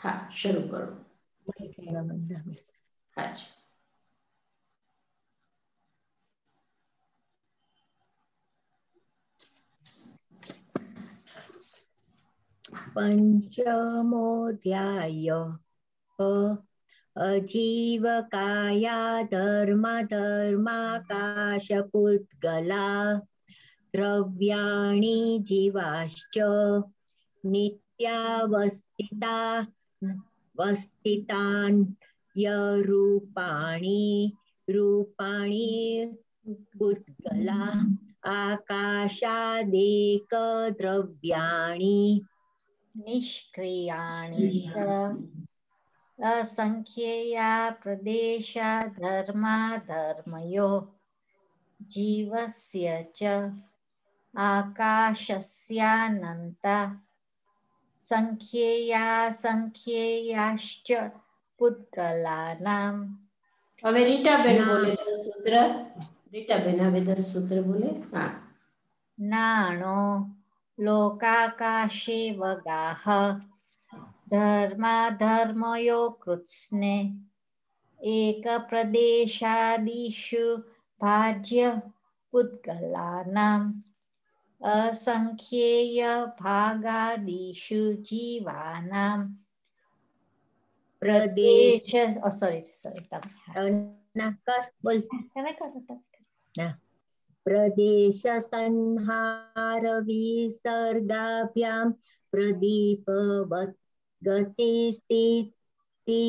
हाँ शुरू करो। हाँ जी। पंचमोऽध्याय अजीवकाया धर्माकाशपुद्गला द्रव्याणि जीवाश्च नित्यावस्थिता रूपाणि पुद्गला आकाशादेक द्रव्याणि निष्क्रियाणि च असंख्येया प्रदेशा धर्माधर्मयो जीवस्य च आकाशस्यानन्ता संख्येयाश्च पुद्गलानाम्। હવે રીટાબેન બોલે 10 સૂત્ર। રીટાબેન હવે 10 સૂત્ર બોલે। હા। નાણો લોકાકાશે વગાહ ધર્માધર્મયો કૃત્સ્ને એક પ્રદેશાદિષુ ભાજ્ય પુદ્ગલાનામ असंख्येय भागादिषु जीवानां प्रदेश प्रदेश संहार विसर्गाभ्यां प्रदीपवत् गतिस्थिति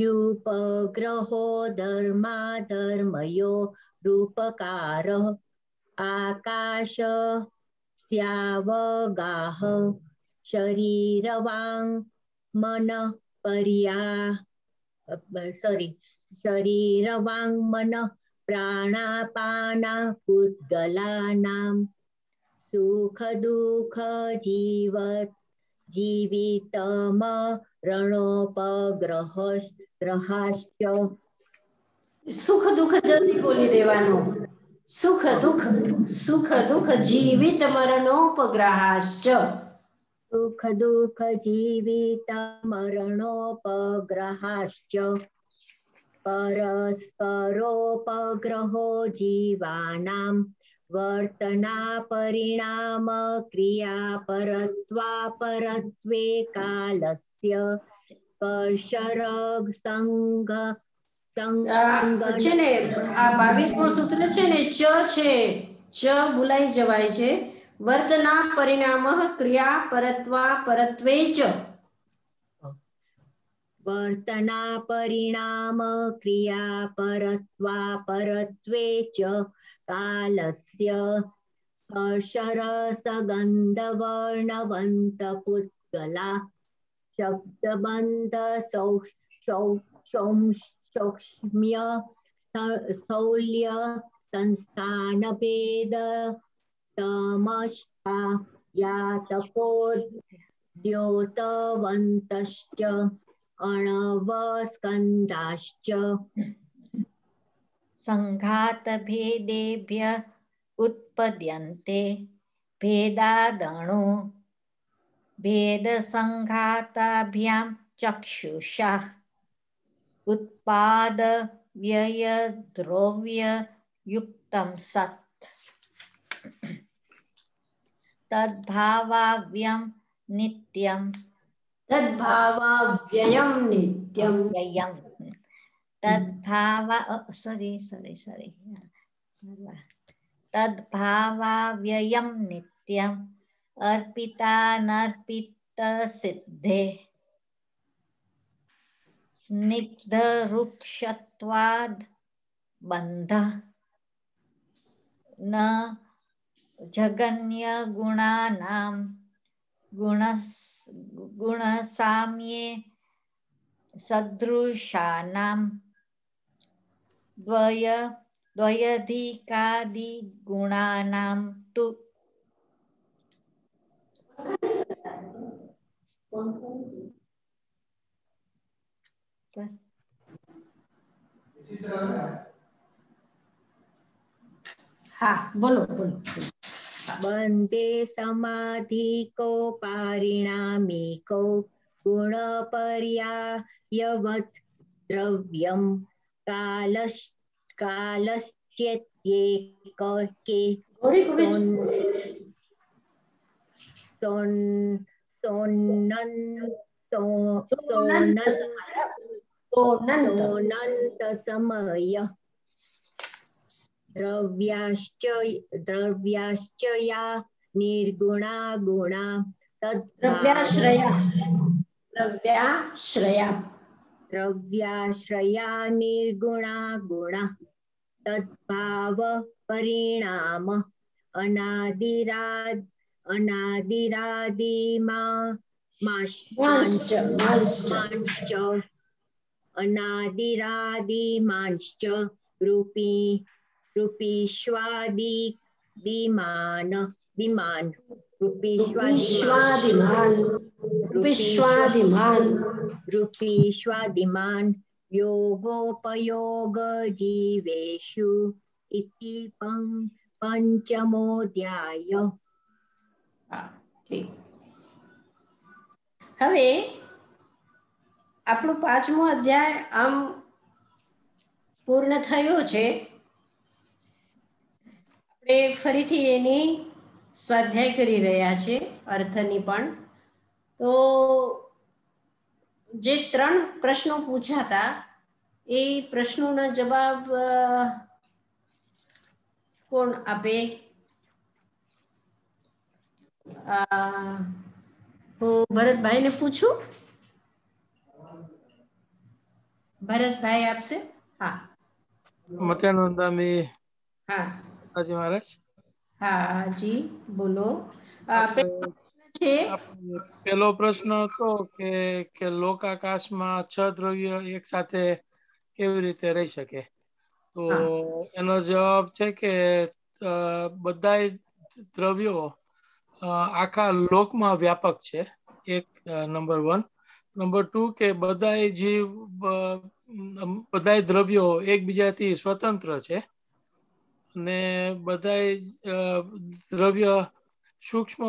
युपग्रहो धर्माधर्मयो रूपकारः आकाश स्यावगाह शरीरवांग मन शरीरवांग मन प्राणापाना पुद्गलानां सुख दुःख जीवितम रणोपग्रहाश्च। सुख दुख जल्दी बोली देवानो। सुख दुख जीवित मरणोपग्रहाश्च। सुख दुख जीवित मरणोपग्रहाश्च परस्परोपग्रहो जीवानां वर्तना क्रियापरत्वे कालस्य स्पर्शरग संग છે ને આ 22મો સૂત્ર છે ને ચ છે, ચ ભૂલાઈ જવાય છે। વર્તના પરિણામઃ ક્રિયા પરત્વા પરત્વે ચ। वर्तना परिणाम क्रिया परत्वा परत्वे च कालस्य स्पर्शरसगन्धवर्णवन्त पुद्गला शब्दबन्ध सौक्ष्म्य स्थौल्य संस्थान भेद तमश्चा यातपोद्योतवन्तश्च अणवस्कन्धाश्च संघात भेदेभ्य उत्पद्यन्ते भेदादणु भेद संघाताभ्यां चक्षुषा उत्पाद व्यय द्रव्य युक्तं सत् तद्भावाव्यं नित्यं तद्भावाव्ययं नित्यं तद्भावाव्ययं नित्यं अर्पितानर्पित सिद्धे स्निग्ध रुक्षत्वाद बंध न जगन्य गुणानां गुणसाम्ये सदृशानां द्वयधिकादि गुणानां तु हाँ बोलो बोलो। बंदे समाधिको पारिणामिको गुणपर्यायवत् द्रव्यं कालश्चेत्येके ગૌરી કુબેર સોનંત सोनंत समय द्रव्याश्च या निर्गुणा गुणा द्रव्याश्रया निर्गुणा गुणा तद्भाव परिणाम अनादिरादिमांश्च रूपीष्वादिमान् योगोपयोग जीवेषु इति पंचमोऽध्याय। હવે આપણું 5મો અધ્યાય આમ પૂર્ણ થયો છે. આપણે ફરીથી એની સ્વાધ્યાય કરી રહ્યા છે, અર્થની પણ. તો જે 3 પ્રશ્નો પૂછાતા એ પ્રશ્નોના જવાબ કોણ આપે? હું ભરતભાઈને પૂછું. ભરતભાઈ આપશે. હા મત્યાનંદામી. હા હાજી મહારાજ. હા જી બોલો. પેલો પ્રશ્ન હતો કે લોકાકાશમાં 6 દ્રવ્ય એક સાથે કેવી રીતે રહી શકે? તો એનો જવાબ છે કે બધાય દ્રવ્યો આખા લોકમાં વ્યાપક છે. એક નંબર 1. નંબર 2 કે બધાય જીવ બધાય દ્રવ્યો એકબીજાથી સ્વતંત્ર છે અને બધાય દ્રવ્ય સૂક્ષ્મ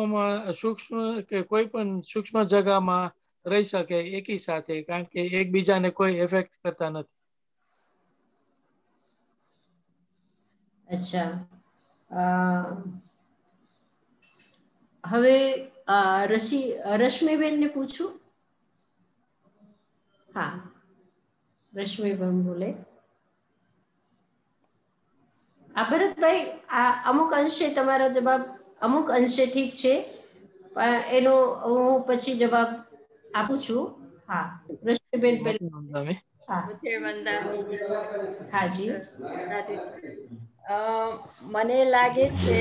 કે કોઈ પણ સૂક્ષ્મ જગામાં રહી શકે એકી સાથે, કારણ કે એકબીજાને કોઈ એફેક્ટ કરતા નથી. અચ્છા, હવે રશ્મિબેનને પૂછું. હા રશ્મિબેન બોલે. ભરતભાઈ, આ અમુક અંશે તમારો જવાબ અમુક અંશે ઠીક છે, પણ એનો હું પછી જવાબ આપું છું. હા રશ્મિબેન પહેલા. હાજી. મને લાગે છે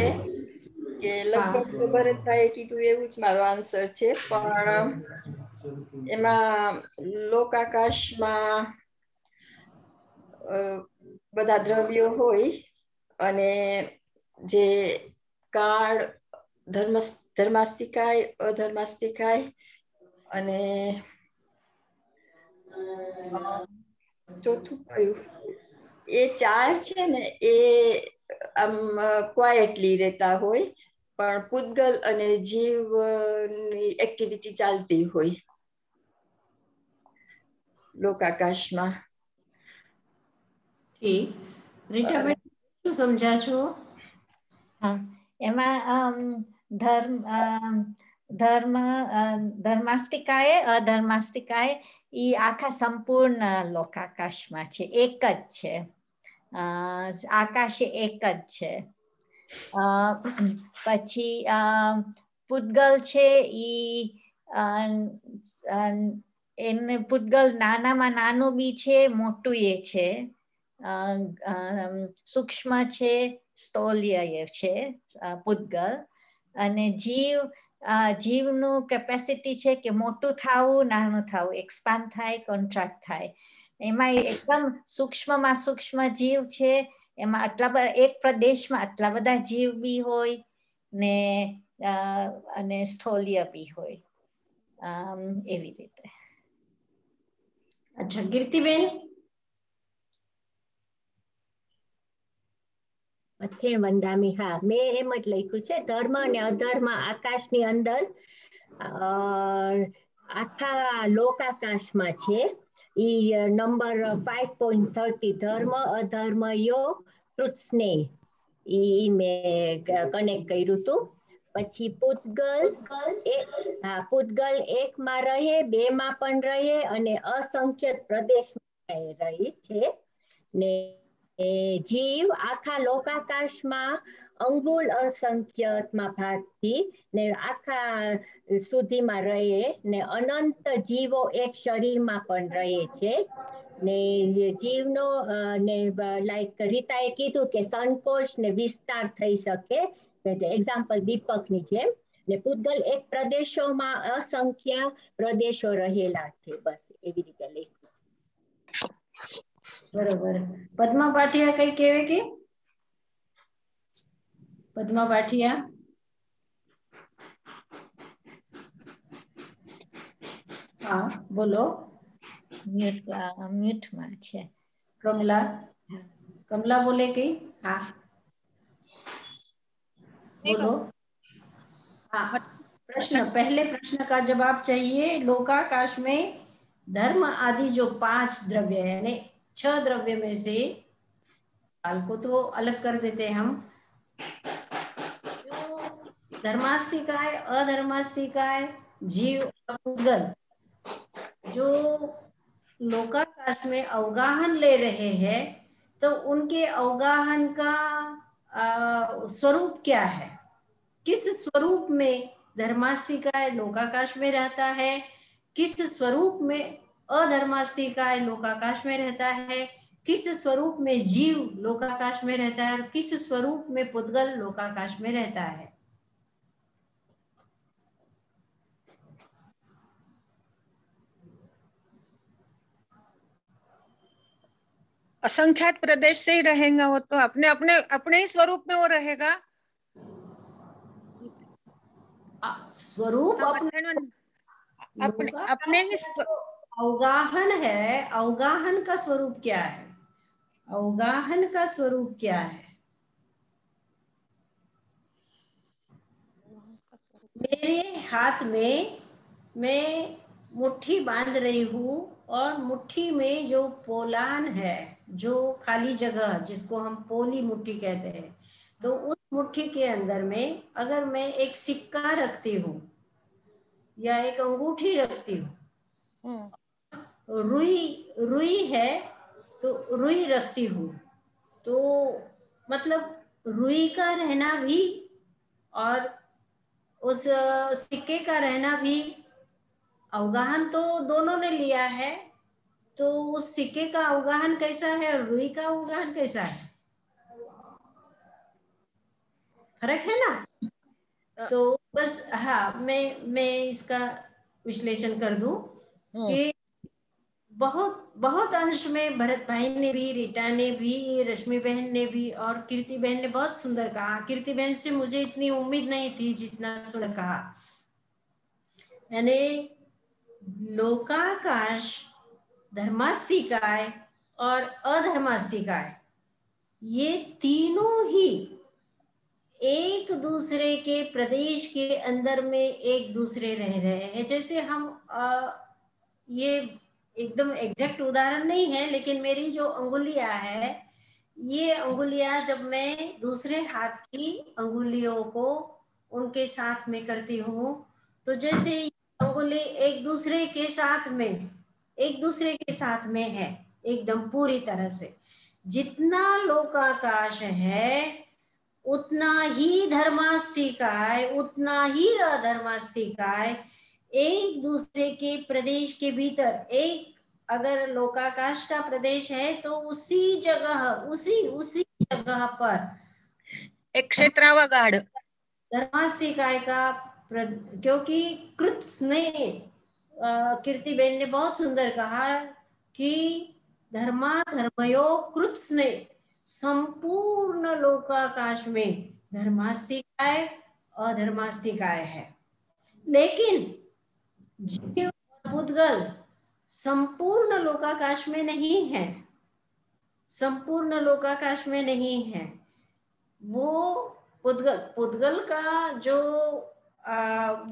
કે લગભગ ભરતભાઈએ કીધું એવું જ મારો આન્સર છે, પણ એમાં લોકાકાશમાં બધા દ્રવ્યો હોય અને જે કાળ ધર્માસ્તિકાય, અધર્માસ્તિકાય અને ચોથું કયું એ 4 છે ને એ આમ ક્વાયટલી રહેતા હોય, પણ પૂતગલ અને જીવની એક્ટિવિટી ચાલતી હોય લોકાકાશમાં. રીટાબેન શું સમજા છો? હા, એમાં ધર્માસ્તિકાએ અધર્માસ્તિકાએ ઈ આખા સંપૂર્ણ લોકાકાશમાં છે, એક જ છે. આકાશ એક જ છે. પછી પૂતગલ છે ઈ એને પૂતગલ નાનામાં નાનું બી છે, મોટું એ છે. સૂક્ષ્મ છે, સ્થૌલ્ય છે પૂતગલ. અને જીવનું કેપેસિટી છે કે મોટું થવું, નાનું થવું, એક્સપાન્ડ થાય, કોન્ટ્રાક્ટ થાય. એમાં એકદમ સૂક્ષ્મમાં સૂક્ષ્મ જીવ છે. એમાં એક પ્રદેશમાં આટલા બધા જીવ બી હોય ને અને સ્થૌલ્ય બી હોય, એવી રીતે. અચ્છા કીર્તિબેન. વંદામી. હા, મેં એમ જ લખ્યું છે, ધર્મ અને અધર્મ આકાશની અંદર આખા લોકાકાશમાં છે ઈ નંબર 5.30 ધર્મ અધર્મ योग કૃત સ્નેહ ઈ મેં કનેક્ટ કર્યું હતું. પછી પૂતગલ પૂતગલ 1 માં રહે 2 માં પણ રહે અને અસંખ્ય પ્રદેશમાં રહી છે ને જીવ આખા લોકાકાશમાં અંગુલ અસંખ્યમાં ભાગથી ને આખા સુધીમાં રહે ને અનંત જીવો એક શરીરમાં પણ રહે છે ને જીવનો ને લાઈક રીતાએ કીધું કે સંકોચ ને વિસ્તાર થઈ શકે એક્ઝામ્પલ દીપકની જેમ ને પૂતગલ એક પ્રદેશોમાં અસંખ્ય પ્રદેશો રહેલા છે. બસ એવી રીતે લખ્યું. બરોબર. પદ્મા પાટિયા કઈ કહેવે કે? પદ્મા પાટિયા હા બોલો. મ્યુટમાં છે. कमला कमला बोले कि हाँ बोलो. हाँ प्रश्न पहले प्रश्न का जवाब चाहिए. लोकाकाश में धर्म आदि जो 5 द्रव्य है यानी 6 द्रव्य में से काल को तो अलग कर देते हैं हम. जो धर्मास्तिकाय अधर्मास्तिकाय जीव और पूतगल जो लोकाकाश में अवगाहन ले रहे हैं तो उनके अवगाहन का स्वरूप क्या है? किस स्वरूप में धर्मास्तिकाय लोकाकाश में रहता है, किस स्वरूप में अधर्मास्तिकाय लोकाकाश में रहता है, किस स्वरूप में जीव लोकाकाश में रहता है और किस स्वरूप में पूतगल लोकाकाश में रहता है. असंख्यात प्रदेश से ही रहेगा वो तो अपने अपने अपने ही स्वरूप में वो रहेगा. स्वरूप अपने ही अवगाहन है. अवगाहन का स्वरूप क्या है? अवगाहन का स्वरूप क्या है? मेरे हाथ में मैं मुट्ठी बांध रही हूँ और मुट्ठी में जो पोलान है, जो खाली जगह जिसको हम पोली मुट्ठी कहते हैं, तो उस मुट्ठी के अंदर में अगर मैं एक सिक्का रखती हूँ या एक अंगूठी रखती हूँ, रुई है तो रुई रखती हूँ, तो मतलब रुई का रहना भी और उस सिक्के का रहना भी अवगाहन तो दोनों ने लिया है. तो उस सिक्के का अवगाहन कैसा है और रुई का अवगाहन कैसा है? फर्क है ना. तो बस हाँ मैं इसका विश्लेषण कर दूं कि बहुत बहुत अंश में भरत भाई ने भी, रीटा ने भी, रश्मि बहन ने भी और कीर्ति बहन ने बहुत सुंदर कहा. कीर्ति बहन से मुझे इतनी उम्मीद नहीं थी जितना सुंदर कहा. यानी लोकाकाश, धर्मास्तिकाय और अधर्मास्तिकाय ये तीनों ही एक दूसरे के प्रदेश के अंदर में एक दूसरे रह रहे हैं. जैसे हम ये एकदम एग्जैक्ट उदाहरण नहीं है, लेकिन मेरी जो अंगुलियां है, ये अंगुलियां जब मैं दूसरे हाथ की अंगुलियों को उनके साथ में करती हूँ, तो जैसे अंगुली एक दूसरे के साथ में है एकदम पूरी तरह से. जितना लोकाकाश है उतना ही धर्मास्तिकाय, उतना ही अधर्मास्तिकाय एक दूसरे के प्रदेश के भीतर, एक अगर लोकाकाश का प्रदेश है तो उसी जगह पर एक क्षेत्रावगाढ़ धर्मास्तिकाय का क्योंकि कृत स्नेह, कीर्ति बेन ने बहुत सुंदर कहा कि धर्मयो कृत स्नेह, संपूर्ण लोकाकाश में धर्मास्तिकाय अधर्मास्तिकाय है. लेकिन जीव और पूतगल संपूर्ण लोकाकाश में नहीं है, संपूर्ण लोकाकाश में नहीं है. वो पूतगल का जो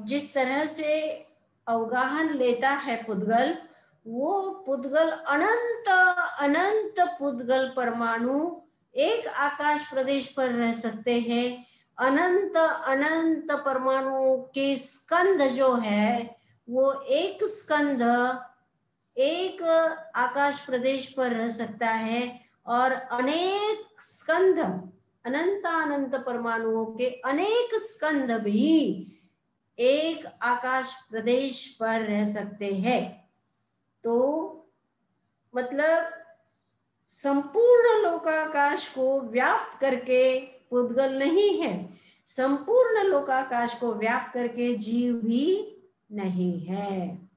जिस तरह से अवगाहन लेता है पुद्गल, वो पुद्गल अनंत अनंत पुद्गल परमाणु एक आकाश प्रदेश पर रह सकते हैं। अनंत अनंत परमाणुओं के स्कंद जो है वो एक स्कंद एक आकाश प्रदेश पर रह सकता है, और अनेक स्कंद अनंत अनंत परमाणुओं के अनेक स्कंद भी एक आकाश प्रदेश पर रह सकते हैं। तो मतलब संपूर्ण लोकाकाश को व्याप्त करके पुद्गल नहीं है, संपूर्ण लोकाकाश को व्याप्त करके जीव भी नहीं है।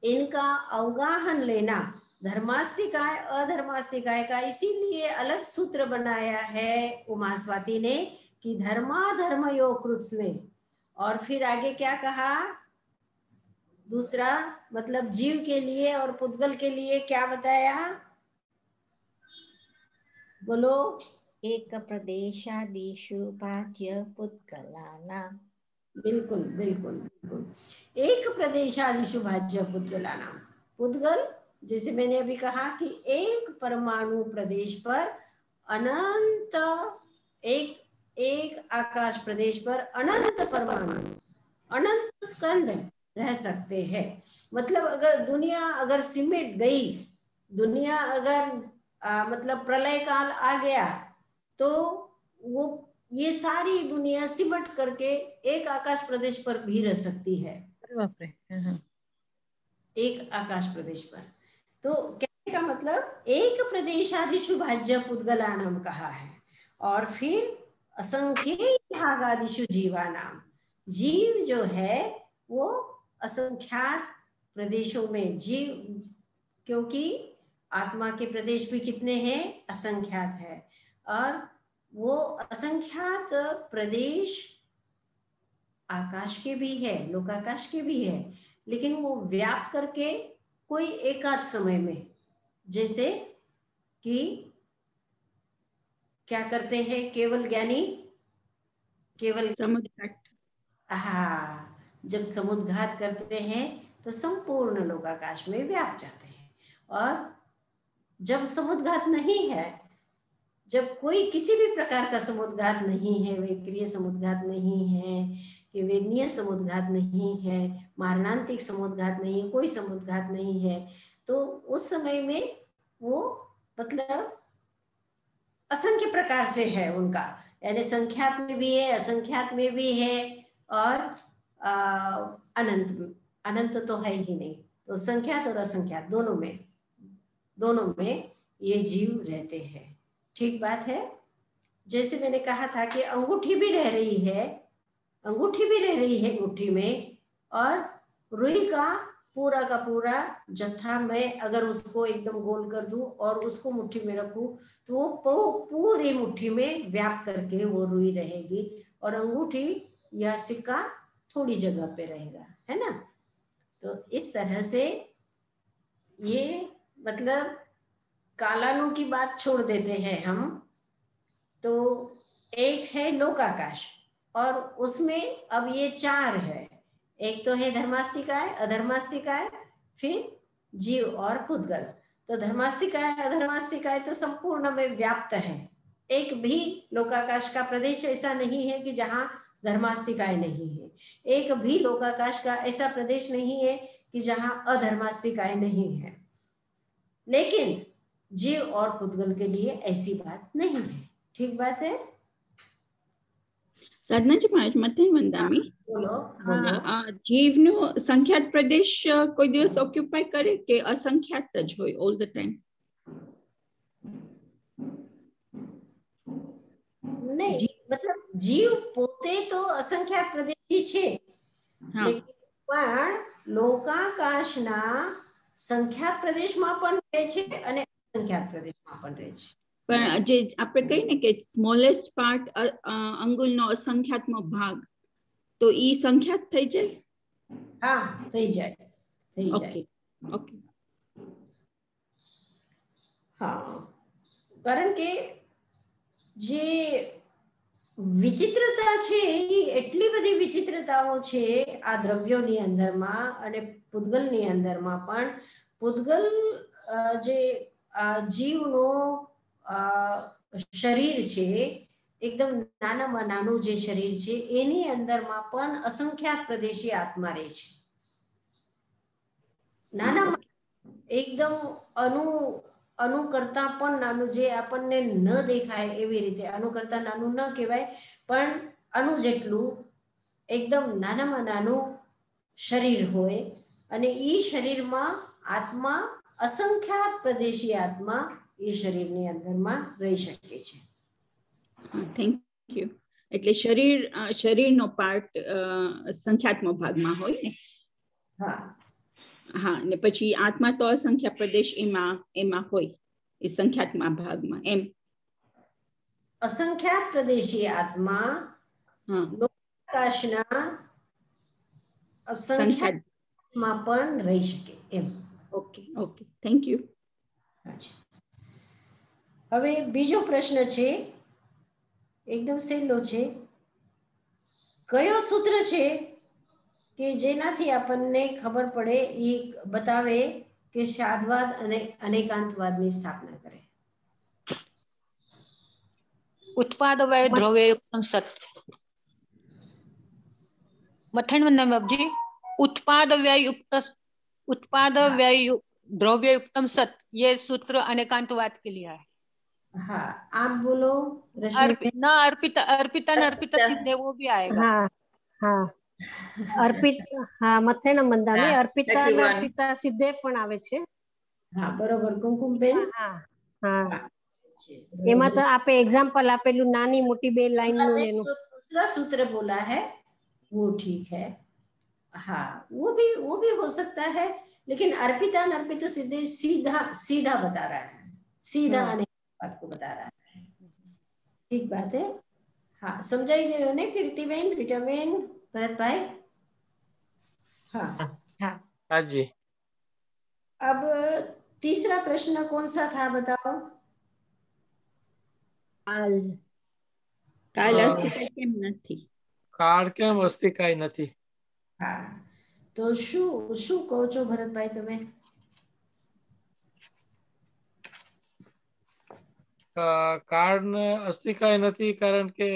इनका अवगाहन लेना धर्मास्तिकाय अधर्मास्तिकाय का इसीलिए अलग सूत्र बनाया है उमास्वाती ने कि धर्माधर्मयो कृत्स्ने। और फिर आगे क्या कहा, दूसरा मतलब जीव के लिए और पुद्गल के लिए क्या बताया, बोलो। एक प्रदेशादिषु भाज्य पुद्गलानाम्। बिल्कुल बिल्कुल बिल्कुल, एक प्रदेशादिषु भाज्य पुद्गलानाम्। पुद्गल जैसे मैंने अभी कहा कि एक परमाणु प्रदेश पर अनंत एक एक आकाश प्रदेश पर अनंत परमाणु अनंत स्कंद रह सकते हैं। मतलब अगर दुनिया अगर सिमट गई, दुनिया अगर मतलब प्रलय काल आ गया तो वो ये सारी दुनिया सिमट करके एक आकाश प्रदेश पर भी रह सकती है, एक आकाश प्रदेश पर। तो कहने का मतलब एक प्रदेशादिषु भाज्य पुद्गलानाम कहा है, और फिर असंख्य भागादिषु जीवानाम। जीव जो है वो असंख्यात प्रदेशों में जीव, क्योंकि आत्मा के प्रदेश भी कितने हैं, असंख्यात है, और वो असंख्यात प्रदेश आकाश के भी है, लोकाकाश के भी है, लेकिन वो व्याप्त करके कोई एकाध समय में, जैसे कि क्या करते हैं केवल ज्ञानी, केवल समुद्घात, हाँ, जब समुद्घात करते हैं तो संपूर्ण लोकाकाश में व्याप्त जाते हैं। और जब समुद्घात नहीं है, जब कोई किसी भी प्रकार का समुद्घात नहीं है, वैक्रिय समुद्घात नहीं है, कि वेदनीय समुद्घात नहीं है, मारणांतिक समुद्घात नहीं है, कोई समुद्घात नहीं है, तो उस समय में वो मतलब असंख्य प्रकार से है उनका, यानी संख्यात में भी है, असंख्यात में भी है, और अनंत अनंत तो है ही नहीं, तो संख्यात और असंख्यात दोनों में ये जीव रहते हैं। ठीक बात है। जैसे मैंने कहा था कि अंगूठी भी रह रही है, अंगूठी भी रह रही है मुट्ठी में, और रुई का पूरा जत्था मैं अगर उसको एकदम गोल कर दूं और उसको मुट्ठी में रखूं तो वो पूरी मुट्ठी में व्याप्त करके वो रुई रहेगी, और अंगूठी या सिक्का थोड़ी जगह पे रहेगा, है ना। तो इस तरह से ये मतलब कालानु की बात छोड़ देते हैं हम। तो एक है लोकाकाश, और उसमें अब ये चार है, एक तो है धर्मास्तिकाय अधर्मास्तिकाय, फिर जीव और पुद्गल। तो धर्मास्तिकाय अधर्मास्तिकाय तो संपूर्ण में व्याप्त है, एक भी लोकाकाश का प्रदेश ऐसा नहीं है कि जहां धर्मास्तिकाय नहीं है, एक भी लोकाकाश का ऐसा प्रदेश नहीं है कि जहां अधर्मास्तिकाय नहीं है। लेकिन जीव और पुद्गल के लिए ऐसी बात नहीं है। ठीक बात है। સાધનાજી મતે વંદામી બોલો જીવનો સંખ્યાત પ્રદેશ કોઈ દિવસ ઓક્યુપાય કરે કે અસંખ્યાત જ હોય ઓલ ધ ટાઈમ? नहीं, मतलब जीव पोते तो असंख्यात प्रदेशी छे, लेकिन पण लोकाकाशना संख्यात प्रदेशમાં પણ રહે છે અને અસંખ્યાત પ્રદેશમાં પણ રહે છે। પણ જે આપણે કહીએ ને કે સ્મોલેસ્ટ પાર્ટ અંગુલનો અસંખ્યાતનો ભાગ, તો ઈ સંખ્યાત થઈ જાય? હા, થઈ જાય, થઈ જાય। ઓકે ઓકે, હા, કારણ કે જે વિચિત્રતા છે એ એટલી બધી વિચિત્રતાઓ છે આ દ્રવ્યોની અંદરમાં અને પૂતગલની અંદરમાં પણ પૂતગલ જે જીવનો શરીર છે એકદમ નાનામાં નાનું જે શરીર છે એની અંદરમાં પણ અસંખ્યાત પ્રદેશી આત્મા રહે છે. નાનામાં એકદમ અણુ કરતા પણ નાનું, જે આપણને ન દેખાય એવી રીતે, અણુ કરતા નાનું ન કહેવાય પણ અણુ જેટલું એકદમ નાનામાં નાનું શરીર હોય અને એ શરીરમાં આત્મા અસંખ્યાત પ્રદેશી આત્મા એ શરીરની અંદરમાં રહી શકે છે. Thank you. એટલે શરીરનો પાર્ટ સંખ્યાત્મક ભાગમાં હોય ને? હા હા, ને પછી આત્મા તો અસંખ્ય પ્રદેશ એમાં હોય એ સંખ્યાત્મક ભાગમાં, એમ? અસંખ્યાત પ્રદેશી આત્મા આકાશના અસંખ્યાતમાં પણ રહી શકે એમ. Okay okay, thank you. હવે બીજો પ્રશ્ન છે, એકદમ સહેલો છે. કયો સૂત્ર છે કે જેનાથી આપણને ખબર પડે, એ બતાવે કે શાદવાદ અને અનેકાંતવાદની સ્થાપના કરે? उत्पाद व्यय द्रव्ययुक्तम सत. मथन बाबूजी, उत्पाद व्यय द्रव्ययुक्तम सत, ये सूत्र अनेकांतवाद के लिए है. हाँ, आप बोलो अर्पिता अर्पिता सिद्धे वो भी आएगा. हाँ हाँ, अर्पिता, हाँ, मथेन मंदानी अर्पिता सिद्धे पण आवे छे. हाँ, बरोबर कुमकुमबेन. हाँ हाँ, एमा तो आपे एग्जांपल आपेलू नानी मोटी बे लाइन नु ने दूसरा सूत्र बोला है वो ठीक है. हाँ, वो भी हो सकता है, लेकिन अर्पिता सिद्धे सीधा बता रहा है, सीधा बात को बता रहा है. ठीक बात है. हाँ, समझाई गई ने कीर्तिबेन, रीटाबेन, भरत भाई? हाँ हाँ जी. अब तीसरा प्रश्न कौन सा था बताओ? કાલ અસ્તિત્વ કેમ નથી? કાળ કેમ અસ્તિત્વ નથી? હા, તો શું કહો છો ભરતભાઈ તમે? કાળને અસ્તિત્વ નથી કારણ કે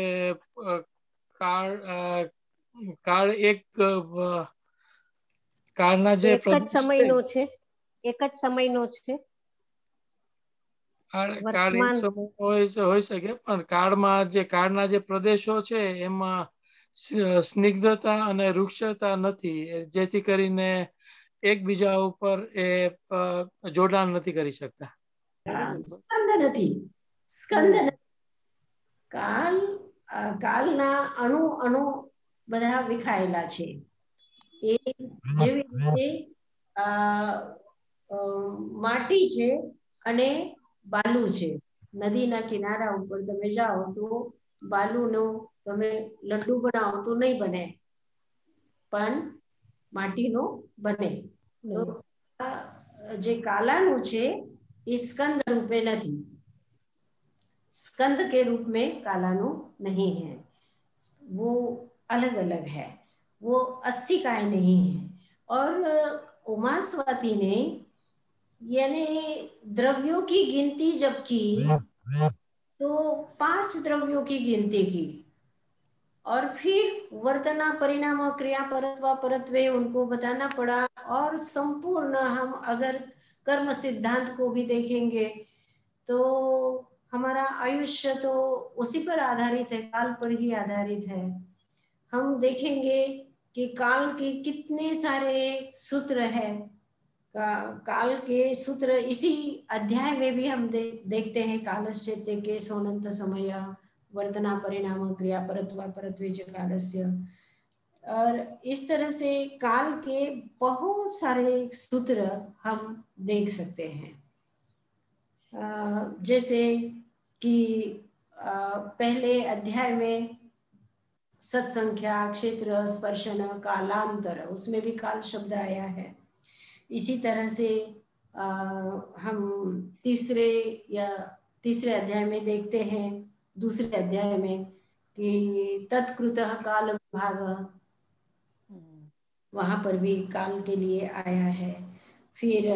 કાળ એક કાળના જે એક જ સમયનો છે, એક જ સમયનો છે. કાળ એક સમય હોઈ શકે, પણ કાળના જે પ્રદેશો છે એમાં સ્નિગ્ધતા અને વૃક્ષતા નથી, જેથી કરીને એકબીજા ઉપર એ જોડાણ નથી કરી શકતા. સ્કંદ નથી. કાળના અણુ બધા વિખાયેલા છે. એ જેવી રીતે માટી છે અને બાલુ છે. નદીના કિનારા ઉપર તમે જાઓ તો બાલુનો તમે લડ્ડુ બનાવો તો નહીં બને, પણ માટીનો બને. તો જે કાલાનું છે એ स्कंद रूप में नहीं, स्कंद के रूप में कालानु नहीं है, वो अलग अलग है, वो अस्थिकाय नहीं है. और उमास्वाती ने यानी द्रव्यों की गिनती जब की तो 5 द्रव्यों की गिनती की, और फिर वर्तना परिणाम क्रिया परत्वा परत्वे उनको बताना पड़ा. और संपूर्ण हम अगर कर्म सिद्धांत को भी देखेंगे तो हमारा आयुष्य तो उसी पर आधारित है, काल पर ही आधारित है. हम देखेंगे कि काल के कितने सारे सूत्र हैं. काल के सूत्र इसी अध्याय में भी हम देखते हैं. कालश्चेत्य के सोनंत समय वर्तना परिणाम क्रिया परत्वा परत्वे च कालस्य. और इस तरह से काल के बहुत सारे सूत्र हम देख सकते हैं. जैसे कि पहले अध्याय में सत्संख्या, क्षेत्र, स्पर्शन, कालांतर, उसमें भी काल शब्द आया है. इसी तरह से हम तीसरे अध्याय में देखते हैं, दूसरे अध्याय में कि तत्कृतः काल विभाग, वहां पर भी काल के लिए आया है। फिर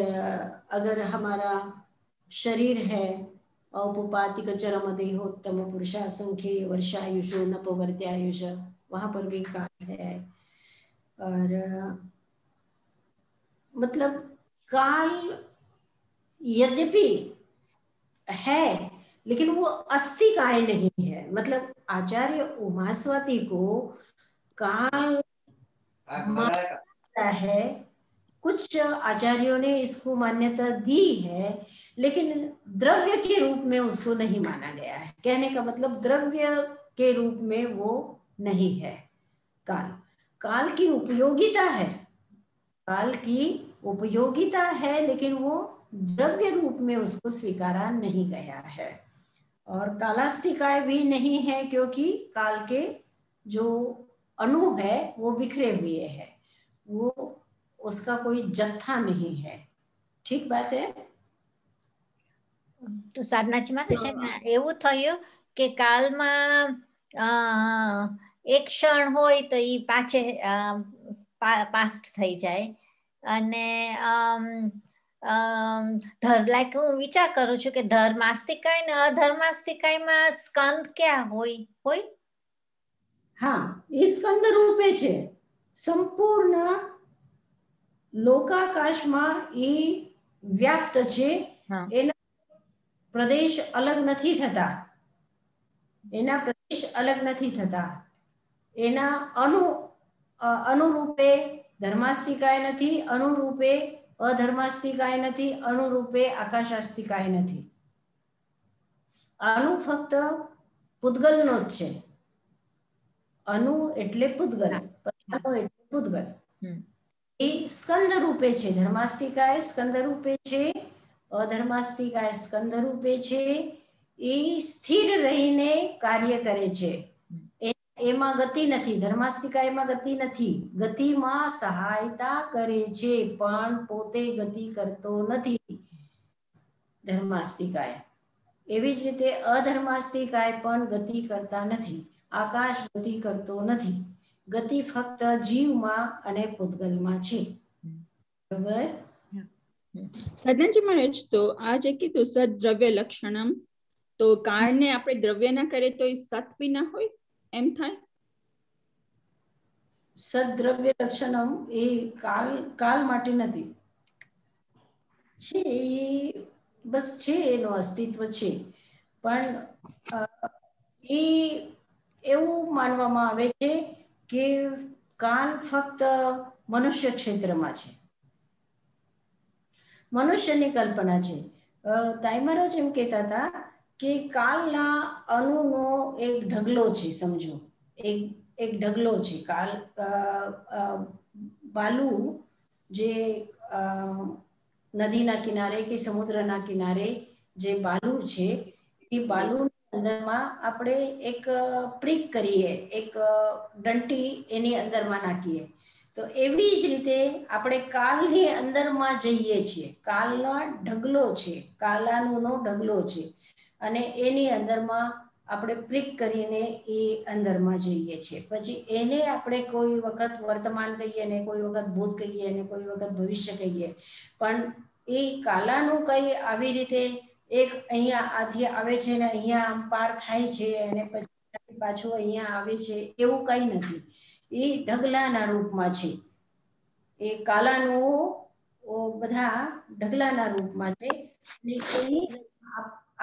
अगर हमारा शरीर है, औपपातिक चरम देहोत्तम पुरुषा संख्ये वर्षायुषो नपवर्त्यायुष, वहां पर भी काल है। और मतलब काल यद्यपि है लेकिन वो अस्थिकाय नहीं है। मतलब आचार्य उमास्वाती को काल मानता है, कुछ आचार्यों ने इसको मान्यता दी है, लेकिन द्रव्य के रूप में उसको नहीं माना गया है। कहने का मतलब द्रव्य के रूप में वो नहीं है। काल काल की उपयोगिता है, काल की उपयोगिता है, लेकिन वो द्रव्य रूप में उसको स्वीकारा नहीं गया है। और कालास्तिकाय भी नहीं है, क्योंकि काल के जो अणु है वो बिखरे हुए है, वो उसका कोई जत्था नहीं है। ठीक बात है। તો સાધનાજી મારે છે ને એવું થયું કે કાલમાં એક ક્ષણ હોય તો એ પાછે પાસ્ટ થઈ જાય અને લાઈક હું વિચાર કરું છું કે ધર્માસ્તિકાય ને અધર્માસ્તિકાયમાં સ્કંદ ક્યાં હોય હોય? હા, એ સ્કંદ રૂપે છે. સંપૂર્ણ લોકાકાશમાં એ વ્યાપ્ત છે. એના પ્રદેશ અલગ નથી થતા, એના પ્રદેશ અલગ નથી થતા. એના અનુરૂપે ધર્માસ્તિકાય નથી, અનુરૂપે અધર્માસ્તિકાય નથી, અનુરૂપે આકાશાસ્તિકાય નથી. અનુ ફક્ત પૂતગલનો જ છે. અનુ એટલે પૂતગલ, એટલે પૂતગલ. એ સ્કંદ રૂપે છે. ધર્માસ્તિકાય સ્કંદ રૂપે છે, અધર્માસ્તિકાય સ્કંદ રૂપે છે. એ સ્થિર રહીને કાર્ય કરે છે. એમાં ગતિ નથી. ધર્માસ્તિકાયમાં ગતિ નથી. ગતિમાં સહાયતા કરે છે, પણ પોતે ગતિ કરતો નથી ધર્માસ્તિકાય. એવી જ રીતે અધર્માસ્તિકાય પણ ગતિ કરતા નથી. આકાશ ગતિ કરતો નથી. ગતિ ફક્ત જીવમાં અને પૂતગલમાં છે. બરાબર. સાધનજી મહારાજ, તો આ જે કીધું સદ્દ્રવ્ય લક્ષણમ, તો કાળને આપણે દ્રવ્ય ના કરે તો એ સત બી ના હોય, એમ થાય? સદ્દ્રવ્ય લક્ષણમ એ કાલ માટે નથી છે, બસ છે, એનું અસ્તિત્વ છે. પણ એ એવું માનવામાં આવે છે કે કાલ ફક્ત મનુષ્ય ક્ષેત્રમાં છે, મનુષ્યની કલ્પના છે. તાઈમરો એમ કહેતા હતા કે કાલના અણુનો એક ઢગલો છે, સમજો એક ઢગલો છે. કાલ બાલુ જે નદીના કિનારે કે સમુદ્રના કિનારે જે બાલુ છે, એ બાલુની અંદરમાં આપણે એક પ્રિક કરીએ, એક ડંટી એની અંદરમાં નાખીએ, તો એવી જ રીતે આપણે કાલની અંદરમાં જઈએ છીએ. કાલનો ઢગલો છે, કાલાનુનો ઢગલો છે, અને એની અંદરમાં આપણે પ્રિક કરીને એ અંદરમાં જઈએ છીએ. પછી એને આપણે કોઈ વખત વર્તમાન કહીએ ને, કોઈ વખત ભૂત કહીએ ને, કોઈ વખત ભવિષ્ય કહીએ. પણ એ કાલાનું કઈ આવી રીતે એક અહીંયા આથી આવે છે ને અહીંયા આમ પાર થાય છે અને પછી પાછું અહીંયા આવે છે, એવું કઈ નથી. એ ઢગલાના રૂપમાં છે. એ કાલાનું બધા ઢગલાના રૂપમાં છે.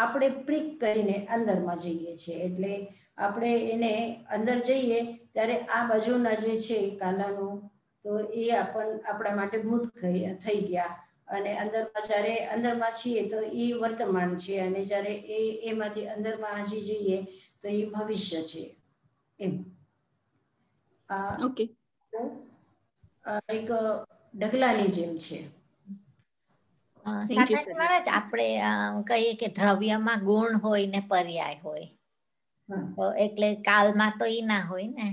આપણે પ્રિક કરીને અંદરમાં જઈએ છીએ. એટલે આપણે એને અંદર જઈએ ત્યારે આ બાજુના જે છે કાલાનું, તો એ આપણા માટે ભૂત થઈ ગયા. અને અંદરમાં જ્યારે અંદરમાં છીએ તો એ વર્તમાન છે, અને જ્યારે એમાંથી અંદરમાં હજી જઈએ તો એ ભવિષ્ય છે. એમ ઓકે, એક ઢગલાની જેમ છે. સાધનાજી મહારાજ, આપણે કહીએ કે દ્રવ્યમાં ગુણ હોય ને પર્યાય હોય, એટલે કાલમાં તો ઈ ના હોય ને?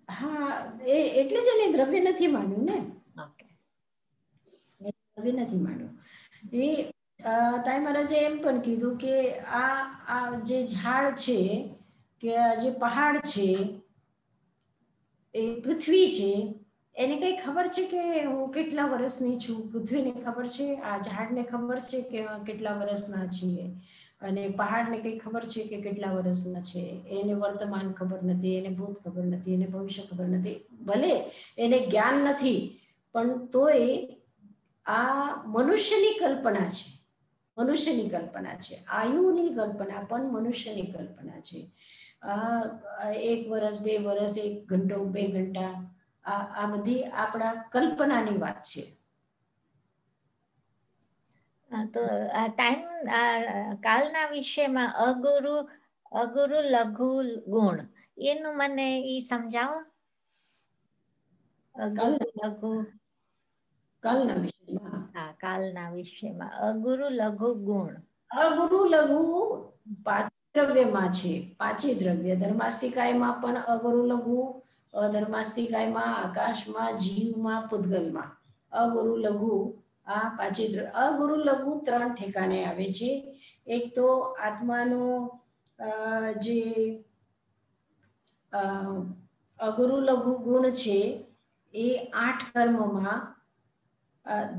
હા, એટલે જ એને દ્રવ્ય નથી માન્યું ને. દ્રવ્ય નથી માન્યું. એ તાઈ મહારાજે એમ પણ કીધું કે આ જે ઝાડ છે કે જે પહાડ છે એ પૃથ્વી છે એને કઈ ખબર છે કે હું કેટલા વર્ષની છું? પૃથ્વીને ખબર છે, આ ઝાડને ખબર છે કે કેટલા વર્ષના છીએ, અને પહાડને કઈ ખબર છે કે કેટલા વર્ષના છે? એને વર્તમાન ખબર નથી, એને ભૂત ખબર નથી, એને ભવિષ્ય ખબર નથી. ભલે એને જ્ઞાન નથી, પણ તોય આ મનુષ્યની કલ્પના છે. મનુષ્યની કલ્પના છે. આયુની કલ્પના પણ મનુષ્યની કલ્પના છે. 1 વર્ષ, 2 વર્ષ, 1 ઘંટો, 2 ઘંટા, આ બધી આપણા કલ્પનાની વાત છે. તો ટાઈમ કાલના વિષયમાં અગુરુ લઘુ ગુણ એનું મને ઈ સમજાવો. અગુરુ લઘુ કાલના વિષયમાં, હા, કાલના વિષયમાં અગુરુ લઘુ ગુણ. અગુરુ લઘુ દ્રવ્યમાં છે. 5 દ્રવ્ય ધર્માસ્તિકાયમાં પણ અગુરુ લઘુ, અધર્માસ્તિકાયમાં, આકાશમાં, જીવમાં, પૂતગલમાં અગુરુ લઘુ. આ 5 દ્રવ્ય. અગુરુ લઘુ 3 ઠેકાણે આવે છે. એક તો આત્માનો જે અગુરુ લઘુ ગુણ છે એ 8 કર્મમાં,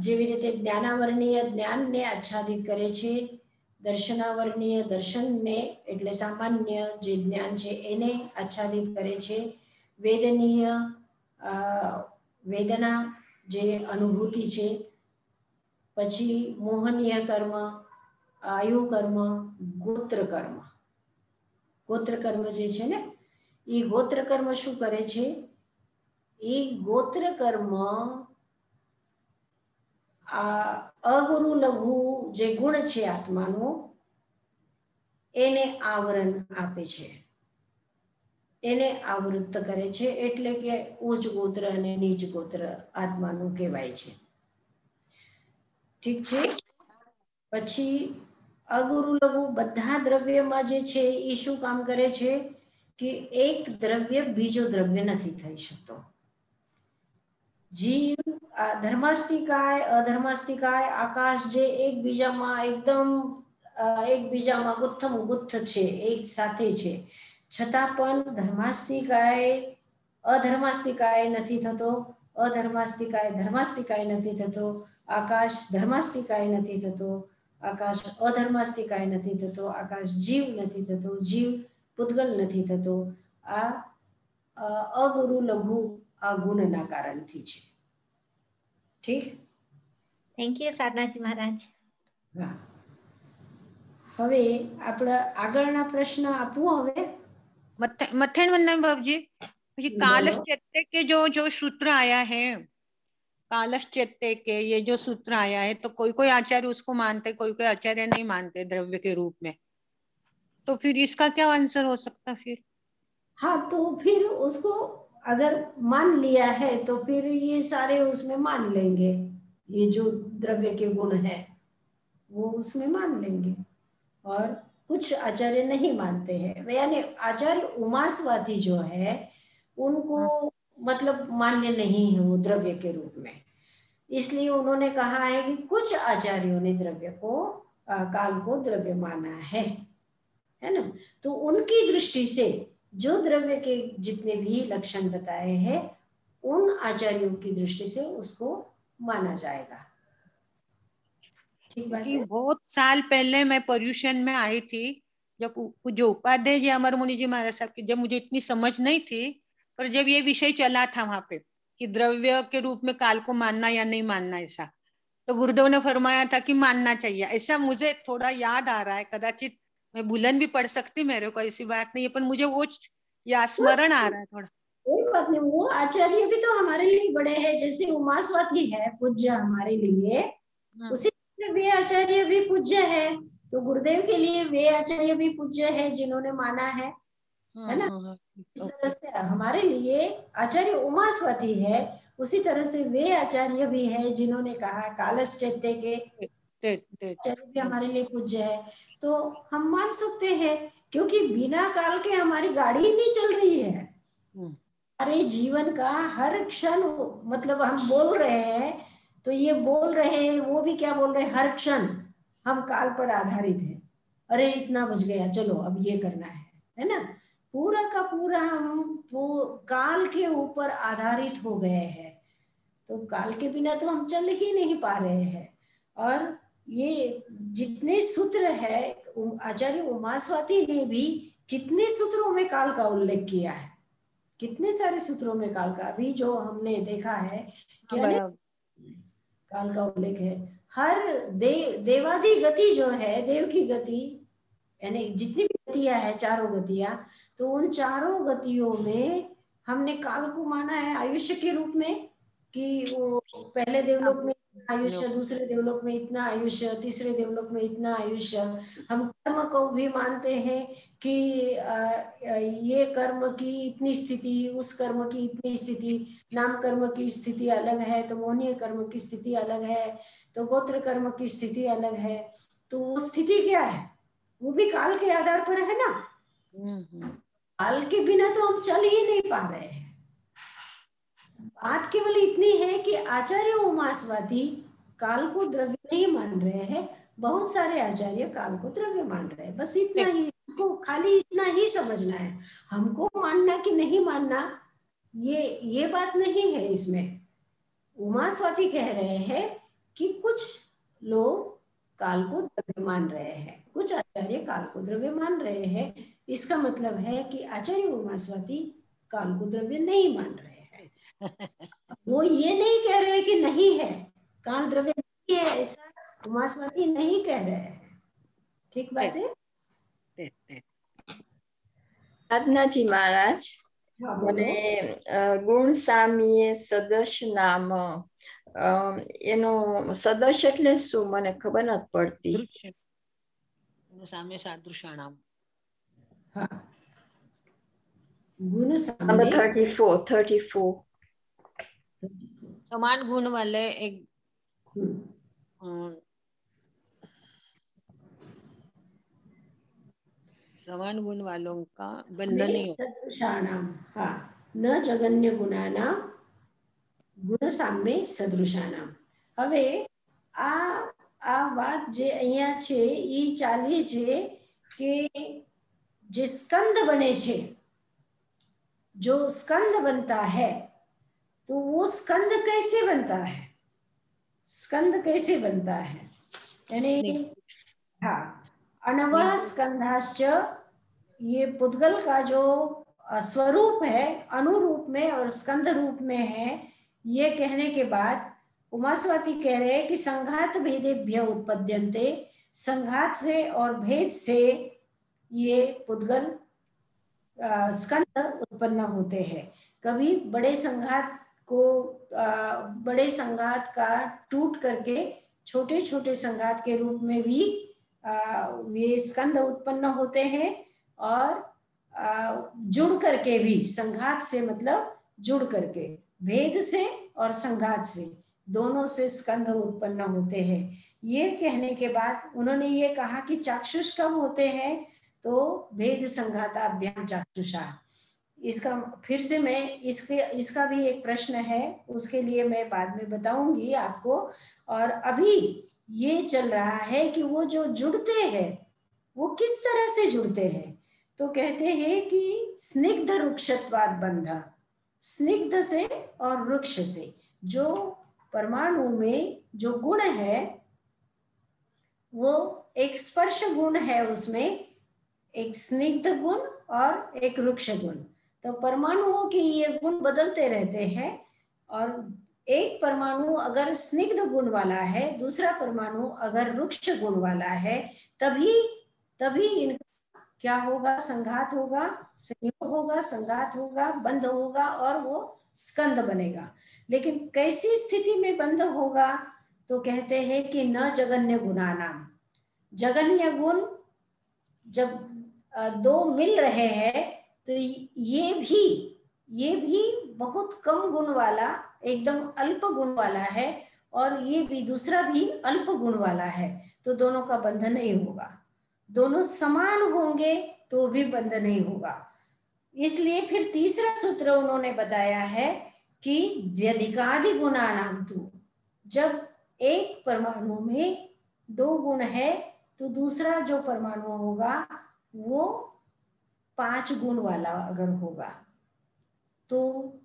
જેવી રીતે જ્ઞાનાવર્ણીય જ્ઞાનને આચ્છાદિત કરે છે, દર્શનાવર્ણીય દર્શનને એટલે સામાન્ય જે જ્ઞાન છે એને આચ્છાદિત કરે છે, વેદનીય વેદના જે અનુભૂતિ છે, પછી મોહનીય કર્મ, આયુ કર્મ, ગોત્ર કર્મ. ગોત્ર કર્મ જે છે ને એ ગોત્ર કર્મ શું કરે છે? એ ગોત્ર કર્મ આ અગુરુ લઘુ જે ગુણ છે આત્માનો એને આવરણ આપે છે, એને આવૃત્ત કરે છે. એટલે કે ઉચ્ચ ગોત્ર અને નીચ ગોત્ર આત્માનું કહેવાય છે. ઠીક છે. પછી અગુરુ લઘુ બધા દ્રવ્યમાં જે છે એ શું કામ કરે છે કે એક દ્રવ્ય બીજો દ્રવ્ય નથી થઈ શકતો. જીવ, ધર્માસ્તિકાય, અધર્માસ્તિકાય, આકાશ જે એકબીજામાં એકદમ એકબીજામાં ગુથમ ગુથ છે, એક સાથે છે, છતાં પણ ધર્માસ્તિકાય અધર્માસ્તિકાય નથી થતો, અધર્માસ્તિકાય ધર્માસ્તિકાય નથી થતો, આકાશ ધર્માસ્તિકાય નથી થતો, આકાશ અધર્માસ્તિકાય નથી થતો, આકાશ જીવ નથી થતો, જીવ પૂતગલ નથી થતો. આ અગુરુ લઘુ આ ગુણના કારણથી છે. ઠીક. થેન્ક યુ સાધનાજી મહારાજ. હા, હવે આપણા આગળના પ્રશ્ન આપવું. હવે मथेन वंदन बाबूजी, कालश चैत्य के जो सूत्र आया है, कालश चैत्य के ये जो सूत्र आया है, तो कोई कोई आचार्य उसको मानते, कोई कोई आचार्य नहीं मानते द्रव्य के रूप में, तो फिर इसका क्या आंसर हो सकता फिर? हाँ, तो फिर उसको अगर मान लिया है तो फिर ये सारे उसमें मान लेंगे, ये जो द्रव्य के गुण है वो उसमें मान लेंगे. और कुछ आचार्य नहीं मानते हैं, यानी आचार्य उमासवादी जो है उनको मतलब मान्य नहीं है वो द्रव्य के रूप में. इसलिए उन्होंने कहा है कि कुछ आचार्यों ने द्रव्य को काल को द्रव्य माना है ना. तो उनकी दृष्टि से जो द्रव्य के जितने भी लक्षण बताए हैं उन आचार्यों की दृष्टि से उसको माना जाएगा. ठीक बात है. बहुत साल पहले मैं पर्यूषण में आई थी, जब जो उपाध्याय जी अमर मुनि जी महाराज साहब की, जब मुझे इतनी समझ नहीं थी, पर जब ये विषय चला था वहां पे कि द्रव्य के रूप में काल को मानना या नहीं मानना, ऐसा तो गुरुदेव ने फरमाया था कि मानना चाहिए. ऐसा मुझे थोड़ा याद आ रहा है, कदाचित मैं भूलन भी पड़ सकती, मेरे को ऐसी बात नहीं है, पर मुझे वो या स्मरण आ रहा है थोड़ा. कोई बात नहीं, वो आचार्य भी तो हमारे लिए बड़े हैं, जैसे उमास्वाती है पूज्य हमारे लिए, उसी वे आचार्य भी पूज्य है. तो गुरुदेव के लिए वे आचार्य भी पूज्य है जिन्होंने माना है ना. इस तरह से हमारे लिए आचार्य उमास्वाती है, उसी तरह से वे आचार्य भी है जिन्होंने कहा कालश चैत्य के आचार्य भी हमारे लिए पूज्य है. तो हम मान सकते हैं, क्योंकि बिना काल के हमारी गाड़ी ही नहीं चल रही है. हमारे जीवन का हर क्षण, मतलब हम बोल रहे हैं तो ये बोल रहे हैं, वो भी क्या बोल रहे हैं, हर क्षण हम काल पर आधारित हैं। अरे इतना बच गया, चलो अब ये करना है ना। पूरा का पूरा हम वो काल के ऊपर आधारित हो गए हैं। तो काल के बिना तो हम चल ही नहीं पा रहे हैं। और ये जितने सूत्र है, आचार्य उमास्वाती ने भी कितने सूत्रों में काल का उल्लेख किया है, कितने सारे सूत्रों में काल का। अभी जो हमने देखा है कि काल का उल्लेख है। हर देवादि गति जो है, देव की गति, यानी जितनी भी गतियां है, चारों गतियां, तो उन चारों गतियों में हमने काल को माना है आयुष्य के रूप में, कि वो पहले देवलोक में इतना आयुष्य, दूसरे देवलोक में इतना आयुष्य, तीसरे देवलोक में इतना आयुष्य। हम कर्म को भी मानते हैं कि ये कर्म की इतनी स्थिति, उस कर्म की इतनी स्थिति, नाम कर्म की स्थिति अलग है तो मोहनीय कर्म की स्थिति अलग है, तो गोत्र कर्म की स्थिति अलग है। तो वो स्थिति क्या है, वो भी काल के आधार पर है ना। काल के बिना तो हम चल ही नहीं पा रहे हैं। बात केवल इतनी है कि आचार्य उमास्वाती काल को द्रव्य नहीं मान रहे हैं, बहुत सारे आचार्य काल को द्रव्य मान रहे हैं। बस इतना ही, हमको खाली इतना ही समझना है। हमको मानना कि नहीं मानना, ये बात नहीं है इसमें। उमास्वाती कह रहे हैं कि कुछ लोग काल को द्रव्य मान रहे हैं, कुछ आचार्य काल को द्रव्य मान रहे हैं। इसका मतलब है कि आचार्य उमास्वाती काल को द्रव्य नहीं मान रहे हैं। वो ये नहीं कह रहे कि नहीं है, काल द्रव्य नहीं है, ऐसा उमास्वाती नहीं कह रहे हैं। ठीक बात है। साधना जी महाराज, મને ગુણ સામ્ય સદશ નામ એનો સદશ એટલે શું મને ખબર નથી પડતી. સામ્ય સાદૃશાણામ. હા, गुण साम्य 34 समान गुण वाले एक समान गुण वालों का बंधन नहीं होता. सदृशाणाम, हाँ, न जगन्य गुणानाम गुण साम्य सदृशानाम. હવે આ વાત જે અહીંયા છે એ ચાલે છે કે જે સ્કંદ બને છે, जो स्कंद बनता है, तो वो स्कंद कैसे बनता है, स्कंद कैसे बनता है, यानी हाँ, अनवह स्कंधाश्च, ये पुद्गल का जो स्वरूप है अनुरूप में और स्कंद रूप में है। ये कहने के बाद उमास्वाती कह रहे हैं कि संघात भेदेभ्य उत्पद्यन्ते, संघात से और भेद से ये पुद्गल स्कंद उत्पन्न होते हैं। कभी बड़े संघात का टूट करके छोटे छोटे संघात के रूप में भी ये स्कंद उत्पन्न होते हैं, और जुड़ करके भी, संघात से मतलब जुड़ करके, भेद से और संघात से, दोनों से स्कंद उत्पन्न होते हैं। ये कहने के बाद उन्होंने ये कहा कि चाक्षुष कब होते हैं, तो भेद संघाताभ्याम चाक्षुषा। इसका फिर से मैं इसका भी एक प्रश्न है, उसके लिए मैं बाद में बताऊंगी आपको। और अभी ये चल रहा है कि वो जो जुड़ते हैं वो किस तरह से जुड़ते हैं, तो कहते हैं कि स्निग्ध रुक्षत्वाद बंध, स्निग्ध से और वृक्ष से, जो परमाणु में जो गुण है वो एक स्पर्श गुण है, उसमें एक स्निग्ध गुण और एक वृक्ष गुण। तो परमाणुओं के ये गुण बदलते रहते हैं, और एक परमाणु अगर स्निग्ध गुण वाला है, दूसरा परमाणु अगर वृक्ष गुण वाला है, तभी इनका क्या होगा, संघात होगा, संयोग होगा, संघात होगा, बंध होगा, और वो स्कंद बनेगा। लेकिन कैसी स्थिति में बंध होगा, तो कहते हैं कि न जगन्य गुणानाम, जगन्य गुण जब दो मिल रहे हैं तो ये भी बहुत कम गुण वाला, एकदम अल्प गुण वाला है, और ये भी दूसरा भी अल्प गुण वाला है, तो दोनों का बंधन नहीं होगा। दोनों समान होंगे तो भी बंध नहीं होगा। इसलिए फिर तीसरा सूत्र उन्होंने बताया है कि द्व्यधिकादि गुणानाम तु, जब एक परमाणु में 2 गुण है तो दूसरा जो परमाणु होगा वो 5 गुण वाला अगर होगा, तो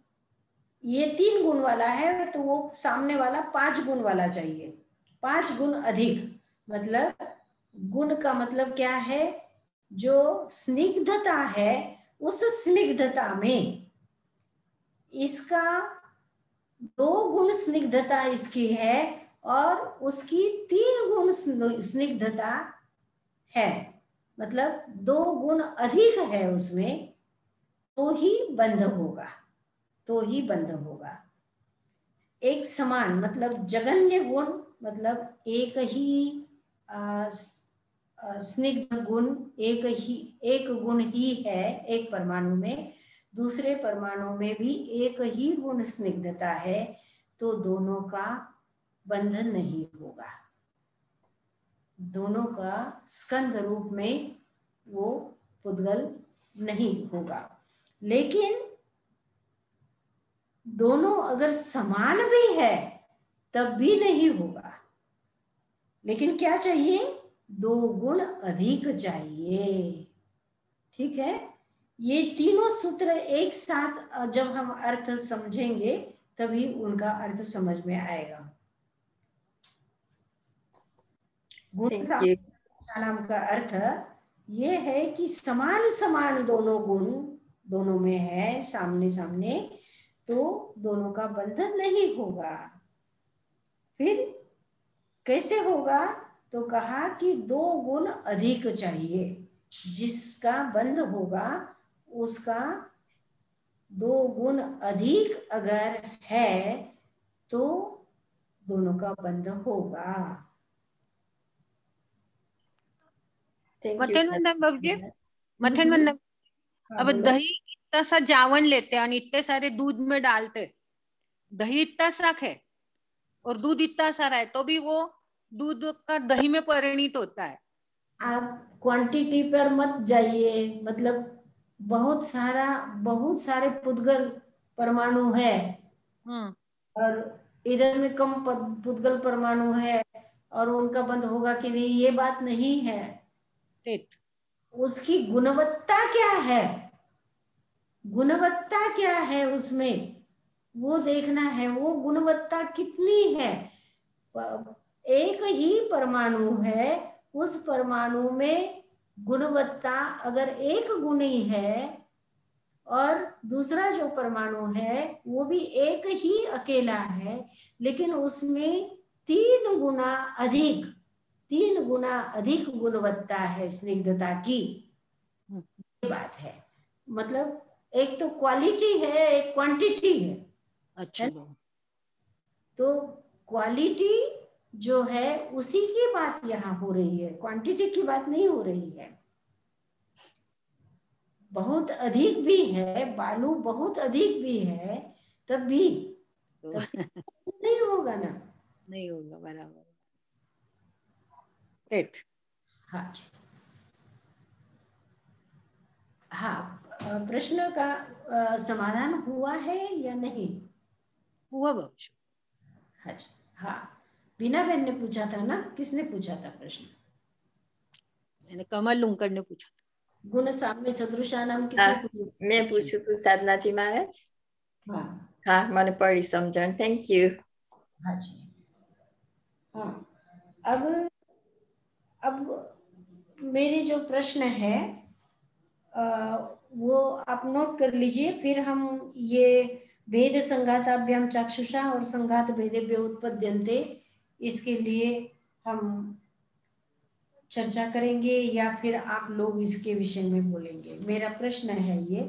ये 3 गुण वाला है तो वो सामने वाला 5 गुण वाला चाहिए, 5 गुण अधिक। मतलब गुण का मतलब क्या है, जो स्निग्धता है उस स्निग्धता में इसका 2 गुण स्निग्धता इसकी है और उसकी 3 गुण स्निग्धता है, मतलब 2 गुण अधिक है उसमें, तो ही बंध होगा, तो ही बंध होगा। एक समान मतलब जगन्य गुण, मतलब एक ही स्निग्ध गुण, एक गुण ही है एक परमाणु में, दूसरे परमाणु में भी एक ही गुण स्निग्धता है, तो दोनों का बंधन नहीं होगा, दोनों का स्कंद रूप में वो पुद्गल नहीं होगा। लेकिन दोनों अगर समान भी है तब भी नहीं होगा, लेकिन क्या चाहिए, 2 गुण अधिक चाहिए। ठीक है, ये तीनों सूत्र एक साथ जब हम अर्थ समझेंगे तभी उनका अर्थ समझ में आएगा। गुण नाम का अर्थ ये है कि समान समान दोनों गुण दोनों में है सामने सामने, तो दोनों का बंधन नहीं होगा। फिर कैसे होगा, तो कहा कि 2 गुण अधिक चाहिए, जिसका बंध होगा उसका 2 गुण अधिक अगर है तो दोनों का बंध होगा। मथेन वंदन बाबूजी, मथेन वंदन। अब दही इतना सा जावन लेते हैं और इतने सारे दूध में डालते, दही इतना सा है और दूध इतना सारा है तो भी वो दूध का दही में परिणित होता है। आप क्वांटिटी पर मत जाइए, मतलब बहुत सारे पुद्गल परमाणु है और इधर में कम पुद्गल परमाणु है और उनका बंध होगा कि नहीं, ये बात नहीं है। उसकी गुणवत्ता क्या है, गुणवत्ता क्या है उसमें वो देखना है, वो गुणवत्ता कितनी है। एक ही परमाणु है, उस परमाणु में गुणवत्ता अगर 1 गुणी है और दूसरा जो परमाणु है वो भी एक ही अकेला है, लेकिन उसमें 3 गुना अधिक गुणवत्ता है स्निग्धता की, बात है। मतलब एक तो क्वालिटी है, एक क्वांटिटी है। अच्छा, तो क्वालिटी जो है उसी की बात यहाँ हो रही है, क्वांटिटी की बात नहीं हो रही है। बहुत अधिक भी है, बालू बहुत अधिक भी है, तब भी नहीं होगा ना, नहीं होगा, बराबर। हाँ जी, हाँ, प्रश्न का समाधान हुआ है या नहीं हुआ बाबूजी? हाँ जी, हाँ, बीना बहन ने पूछा था ना, किसने पूछा था प्रश्न? मैंने कमल लुंकर ने पूछा। गुण साम्य सदृशा नाम किसने पूछा? मैं पूछू तो साधना जी महाराज। हाँ हाँ, मैंने पढ़ी समझण, थैंक यू। हाँ जी, हाँ, अब मेरी जो प्रश्न है वो आप नोट कर लीजिए, फिर हम ये भेद संघाताभ्याम चाक्षुषा और संघात भेदेभ्य उत्पद्यन्ते, इसके लिए हम चर्चा करेंगे या फिर आप लोग इसके विषय में बोलेंगे। मेरा प्रश्न है ये,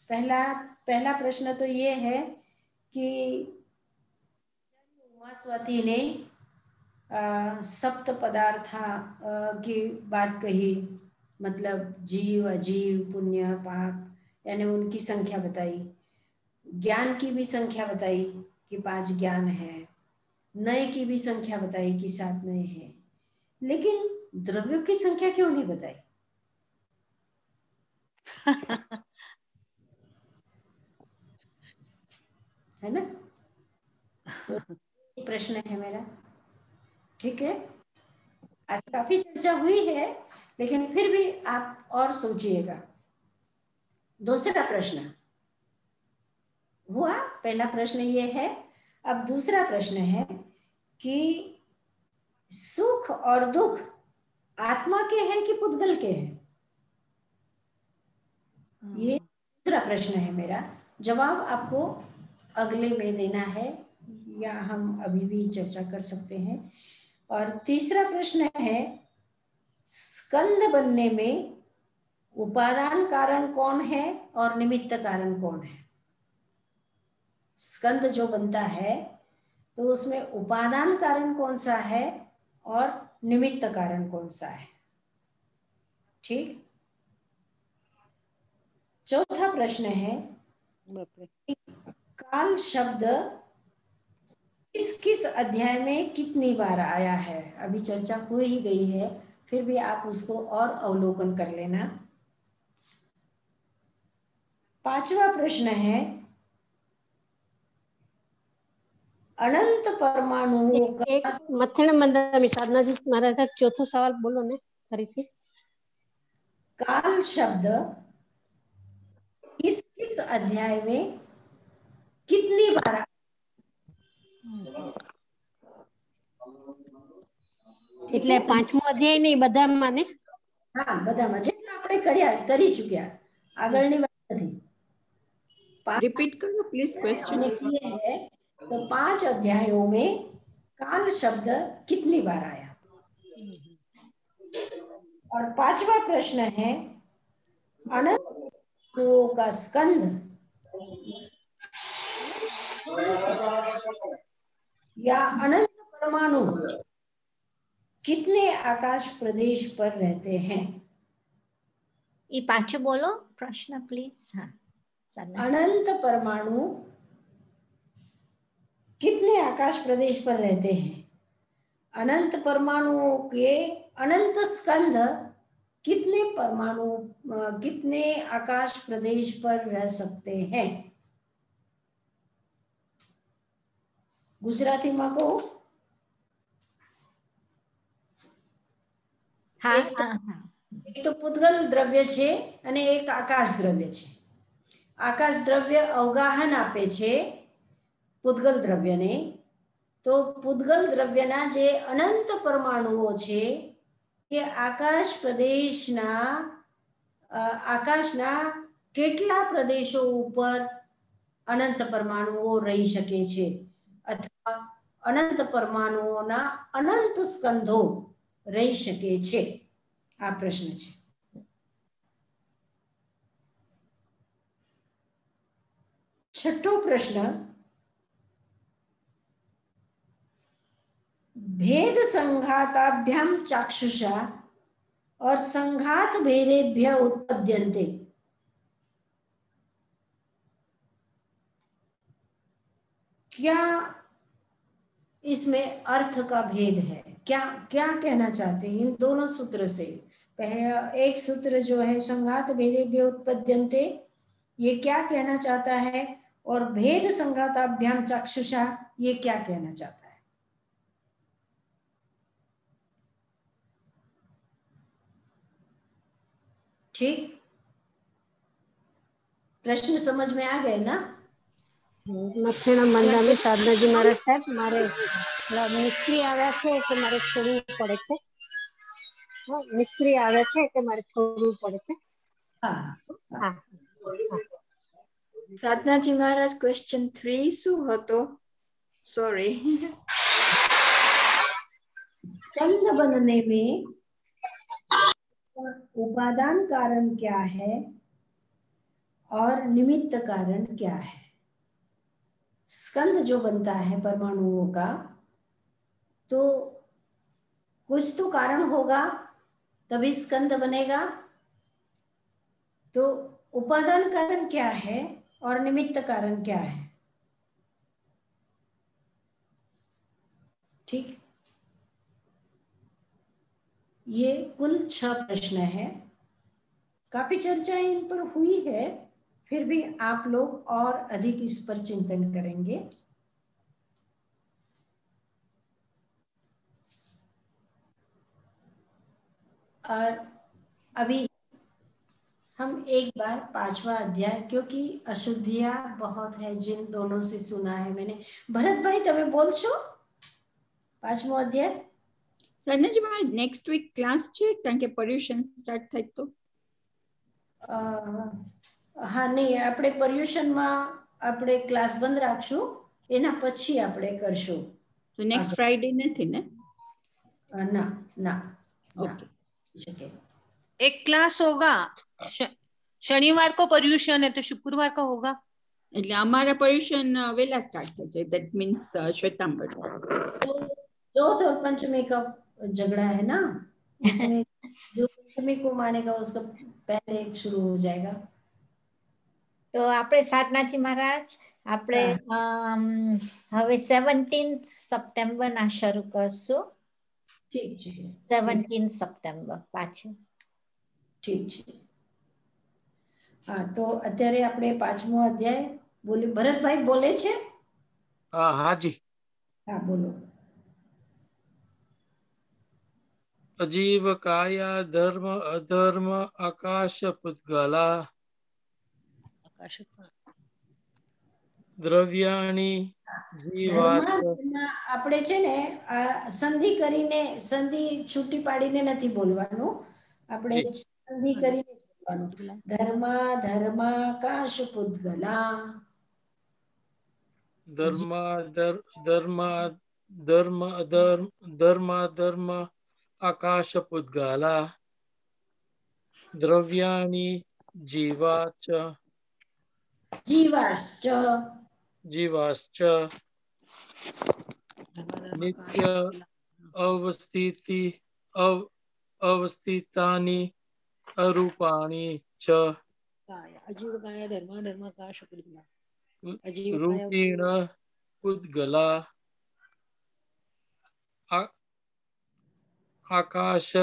पहला प्रश्न तो ये है कि उमास्वती ने सप्त पदार्था की बात कही, मतलब जीव अजीव पुण्य पाप, यानी उनकी संख्या बताई, ज्ञान की भी संख्या बताई कि 5 ज्ञान है, नए की भी संख्या बताई कि 7 नए हैं, लेकिन द्रव्यों की संख्या क्यों नहीं बताई? है ना, तो प्रश्न है मेरा। ठीक है, आज काफी चर्चा हुई है, लेकिन फिर भी आप और सोचिएगा। दूसरा प्रश्न हुआ, पहला प्रश्न ये है। अब दूसरा प्रश्न है कि सुख और दुख आत्मा के हैं कि पुद्गल के हैं? ये दूसरा प्रश्न है मेरा। जवाब आपको अगले में देना है या हम अभी भी चर्चा कर सकते हैं। और तीसरा प्रश्न है, स्कंद बनने में उपादान कारण कौन है और निमित्त कारण कौन है? स्कंद जो बनता है तो उसमें उपादान कारण कौन सा है और निमित्त कारण कौन सा है? ठीक। चौथा प्रश्न है, काल शब्द किस किस अध्याय में कितनी बार आया है? अभी चर्चा हो ही गई है, फिर भी आप उसको और अवलोकन कर लेना। पांचवा प्रश्न है, अनंत परमाणुओं का एक मथेण मंदामी साधना जी मारा चौथो सवाल बोलो ने फरीथी। काल शब्द किस किस अध्याय में कितनी बार? એટલે પાંચમો અધ્યાય નહીં બધામાં ને? હા, બધામાં જેટલા આપણે કરી ચૂક્યા, આગળની વાત નથી। रिपीट करो प्लीज क्वेश्चन। ये है तो 5 अध्यायों में काल शब्द कितनी बार आया? और पांचवा प्रश्न है, अनंत का स्कंद या अनंत परमाणु कितने आकाश प्रदेश पर रहते हैं? ये पाछो बोलो प्रश्न प्लीज। हाँ, अनंत परमाणु कितने आकाश प्रदेश पर रहते हैं? अनंत परमाणुओं के अनंत स्कंद कितने परमाणु कितने आकाश प्रदेश पर रह सकते हैं? गुजराती में को हाँ, एक तो पुद्गल द्रव्य छे अने एक आकाश द्रव्य छे। आकाश द्रव्य अवगाहन आपे छे पुद्गल द्रव्य ने, तो पुद्गल द्रव्यना जे अनंत परमाणुओ छे ये आकाश प्रदेशना आकाशना केटला प्रदेशो उपर अनंत परमाणुओ रही शके छे अथवा अनंत परमाणुओना अनंत स्कंधो रही शके छे? आ प्रश्न छे। छठो प्रश्न, भेद संघाताभ्याम चाक्षुषा और संघात भेदेभ्य उत्पद्यन्ते। क्या इसमें अर्थ का भेद है? क्या क्या कहना चाहते हैं इन दोनों सूत्र से? पहले एक सूत्र जो है संघात भेदेभ्य उत्पद्यन्ते, ये क्या कहना चाहता है? और भेद संघाताभ्याम चाक्षुषा ये क्या कहना चाहता है? ठीक, प्रश्न समझ में आ गए ना? मथेणा मंदानी साधना जी महाराज साहब मारे मिस्त्री आव्या छे तो मारे छोड़વું પડે છે। मिस्त्री आवे છે કે મારે છોડવું પડે છે। हाँ, साधना जी महाराज क्वेश्चन 3 શું હતો? सॉरी। स्कंद बनने में उपादान कारण क्या है और निमित्त कारण क्या है? स्कंद जो बनता है परमाणुओं का, तो कुछ तो कारण होगा तभी स्कंद बनेगा। तो उपादान कारण क्या है और निमित्त कारण क्या है? ठीक, ये कुल 6 प्रश्न है। काफी चर्चा इन पर हुई है, फिर भी आप लोग और अधिक इस पर चिंतन करेंगे। अभी हम एक बार 5वां अध्याय, क्योंकि अशुद्धियां बहुत है जिन दोनों से सुना है मैंने। भरत भाई તમે બોલશો 5મો અધ્યાય? સરનાજી મારે નેક્સ્ટ વીક ક્લાસ છે કારણ કે પર્યુષણ સ્ટાર્ટ થાય તો હા નહીં, આપણે પર્યુષણમાં આપણે ક્લાસ બંધ રાખશું, એના પછી આપણે કરશું. તો નેક્સ્ટ ફ્રાઈડે નથી ને? ના ના ओके શકે. एक क्लास होगा, शनिवार को पर्यूषण है तो शुक्रवार को होगा. એટલે અમારા પર્યુષણ વેલા સ્ટાર્ટ થાય છે, ધેટ મીન્સ શ્વેતાંબર. चौथ और पंचमी का झगड़ा है ना, उसमें जो पंचमी को मानेगा उसका पहले शुरू हो जाएगा. તો આપણે સાધનાજી મહારાજ આપણે હવે 17 સપ્ટેમ્બર ના શરૂ કરશું. ઠીક છે. 17 સપ્ટેમ્બર પાછું. ઠીક છે. હા, તો અત્યારે આપણે 5મો અધ્યાય બોલી. ભરતભાઈ બોલે છે? હાજી. હા બોલો. અજીવ કાયા ધર્મ અધર્મ આકાશ પુદ્ગલા દ્રવ્યાણી જીવાત. આપણે છે ને સંધિ કરીને, સંધિ છૂટી પાડીને નથી બોલવાનું, આપણે સંધિ કરીને બોલવાનું. ધર્મ ધર્માકાશ પુદ્ગલા. ધર્મ ધર્મ ધર્મ અધર્મ ધર્મ ધર્મ આકાશ પુદ્ગલા દ્રવ્યાણી જીવાચ જીવાશ્ચ જીવાશ્ચ નિત્ય અવસ્થિતાની અરૂપાણી ચ અજીવ કાયા ધર્મ ધર્માકાશ પુદ્ગલા રૂપીણ પુદ્ગલા આકાશ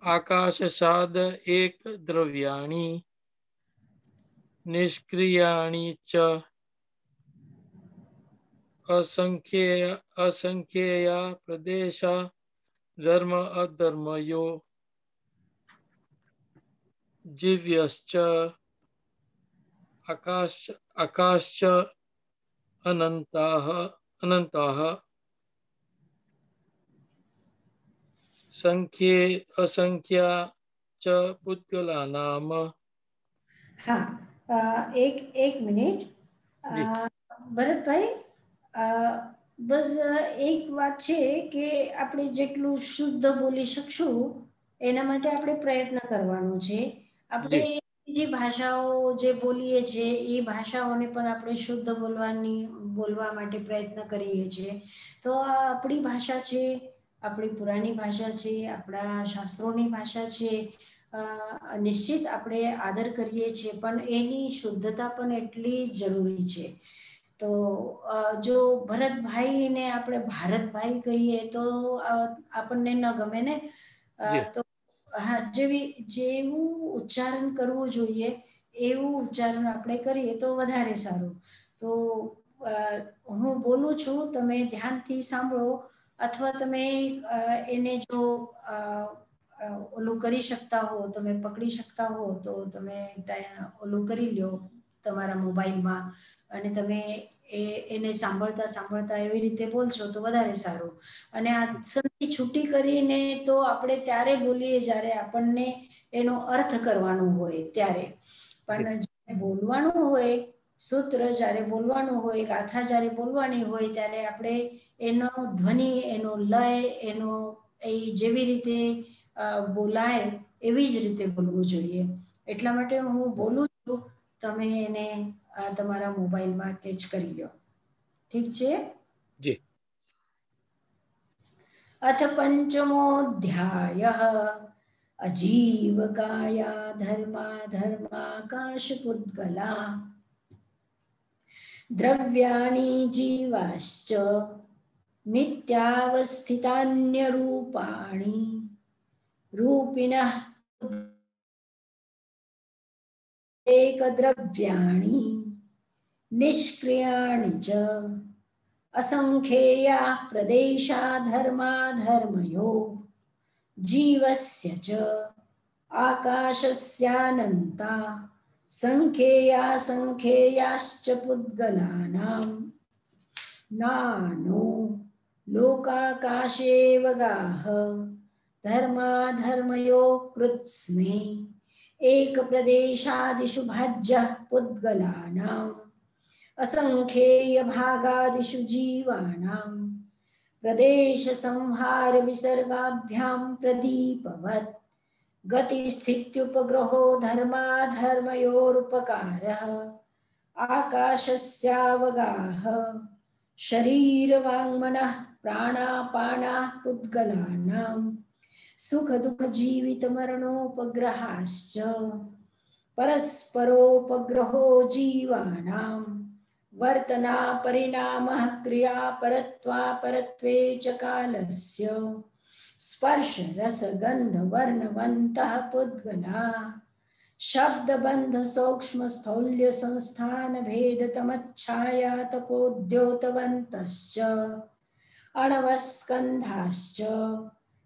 આકાશાદ એક દ્રવ્યાણી નિષ્ક્રિયાણી ચ અસંખ્યેય પ્રદેશા ધર્મ અધર્મયો જીવ્યશ્ચ આકાશ્ચ અનંતઃ સંખ્યે અસંખ્યા ચ પુદ્ગલાનામ. હા, એક મિનિટ ભરતભાઈ, બસ એક વાત છે કે આપણે જેટલું શુદ્ધ બોલી શકશું એના માટે આપણે પ્રયત્ન કરવાનો છે. આપણે જે ભાષાઓ જે બોલીએ છીએ એ ભાષાઓને પણ આપણે શુદ્ધ બોલવા માટે પ્રયત્ન કરીએ છીએ. તો આ આપણી ભાષા છે, આપણી પુરાણી ભાષા છે, આપણા શાસ્ત્રોની ભાષા છે. નિશ્ચિત આપણે આદર કરીએ છીએ, પણ એની શુદ્ધતા પણ એટલી જરૂરી છે. તો જો ભરતભાઈને આપણે ભારતભાઈ કહીએ તો આપણને ન ગમે ને. તો હા, જેવું ઉચ્ચારણ કરવું જોઈએ એવું ઉચ્ચારણ આપણે કરીએ તો વધારે સારું. તો હું બોલું છું, તમે ધ્યાનથી સાંભળો, અથવા તમે એને જો ઓલું કરી શકતા હો, તમે પકડી શકતા હો તો તમે ઓલું કરી લ્યો તમારા મોબાઈલમાં, અને તમે એને સાંભળતા એવી રીતે બોલશો તો વધારે સારું. અને આ સંધિ છૂટી કરીને તો આપણે ત્યારે બોલીએ જ્યારે આપણને એનો અર્થ કરવાનો હોય ત્યારે. પણ બોલવાનું હોય સૂત્ર, જ્યારે બોલવાનું હોય, ગાથા જ્યારે બોલવાની હોય ત્યારે આપણે એનો ધ્વનિ, એનો લય, એનો જેવી રીતે બોલાય એવી જ રીતે બોલવું જોઈએ. એટલા માટે હું બોલું છું, તમે એને તમારા મોબાઈલમાં કેચ કરી લો. ઠીક છે? જી. અથ પંચમોऽધ્યાયઃ અજીવ કાયા ધર્માકાશ પુદ્ગલા દ્રવ્યાણી જીવાશ્ચ નિત્યાવસ્થિતાન્યરૂપાણી રૂપિણઃ એકદ્રવ્યાણી નિષ્ક્રિયાણી ચ असंख्येया प्रदेशा धर्मा धर्मयो जीवस्य च आकाशस्यानन्ता संख्येया संख्येयाश्च पुद्गलानां नानो लोकाकाशेव गाः धर्मा धर्मयो कृत्स्ने एक प्रदेशादिषु भाज्यः पुद्गलानाम् असंख्येय भागादिषु जीवानां प्रदेश संहार विसर्गाभ्यां प्रदीपवत् गतिस्थित्युपग्रहो धर्मा धर्मयोरुपकारः आकाशस्यावगाः शरीरवाङ्मनः प्राणापानाः पुद्गलानां सुख दुख जीवित मरणोपग्रहाश्च परस्परोपग्रहो जीवानां वर्तना परिणामः क्रियापरत्वापरत्वे च कालस्य स्पर्श रस गंध वर्णवन्तः पुद्गला शब्दबन्ध सूक्ष्म स्थौल्य संस्थान भेद तमच्छाया तपोद्योतवन्तश्च अणवस्कन्धाश्च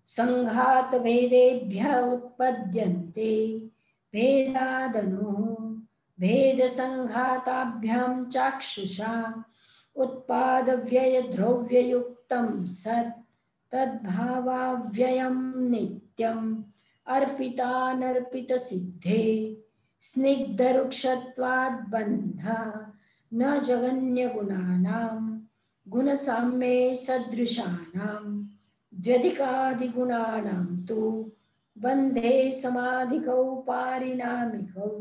संघात भेदेभ्यः उत्पद्यन्ते भेदादनु भेद संघाताभ्यां चाक्षुषा उत्पादव्यय द्रव्ययुक्तं सत् तद्भावाव्ययं नित्यम् अर्पितानर्पित सिद्धे स्निग्धरुक्षत्वाद् बन्धा न जगन्य गुणानां गुणसाम्ये सदृशानां द्व्यधिकादिगुणानां तु बन्धे समाधिकौ पारिणामिकौ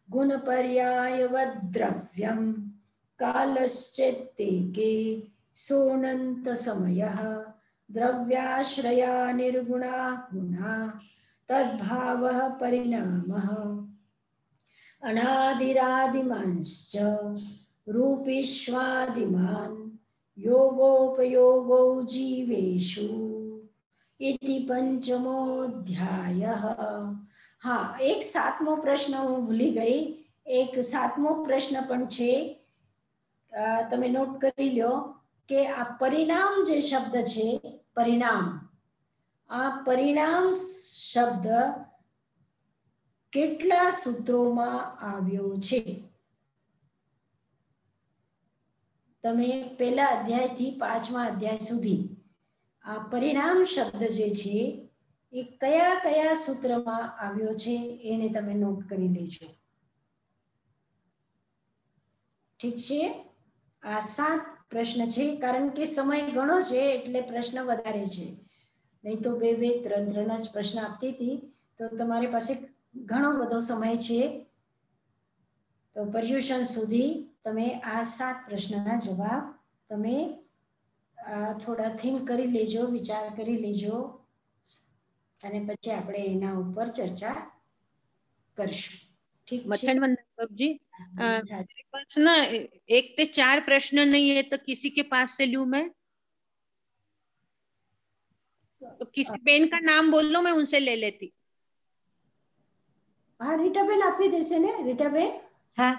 गुणपर्यायवद्द्रव्यं कालश्चेत्तेके सोऽनन्तसमयः द्रव्याश्रया निर्गुणा गुणा तद्भावः परिणामः अनादिरादिमांश्च रूपीष्वादिमान् योगोपयोगो जीवेषु इति पंचमोऽध्यायः। हाँ, एक सातमो प्रश्न હું ભૂલી ગઈ. એક સાતમો પ્રશ્ન પણ છે, તમે નોટ કરી લ્યો કે આ પરિણામ જે શબ્દ છે, પરિણામ, આ પરિણામ શબ્દ કેટલા સૂત્રોમાં આવ્યો છે? તમે પહેલા અધ્યાયથી પાંચમા અધ્યાય સુધી આ પરિણામ શબ્દ જે છે એ કયા કયા સૂત્રમાં આવ્યો છે એને તમે નોટ કરી લેજો. ઠીક છે? આ 7 પ્રશ્ન છે, કારણ કે સમય ઘણો છે એટલે પ્રશ્ન વધારે છે. નહીં તો 2-2, 3-3 જ પ્રશ્ન આપતી હતી તો તમારી પાસે ઘણો બધો સમય છે. તો પર્યુષણ સુધી તમે આ 7 પ્રશ્નના જવાબ તમે થોડા થિંક કરી લેજો, વિચાર કરી લેજો અને પછી આપણે એના ઉપર ચર્ચા કરશું. ઠીક છે? मथन जी, बस ना 1 से 4 प्रश्न नहीं है तो किसी के पास से लूं मैं? तो किसी बेन का नाम बोल लो, मैं उनसे ले लेती. हाँ, रीटाबेन आपी देशे ने? रीटाबेन? हाँ,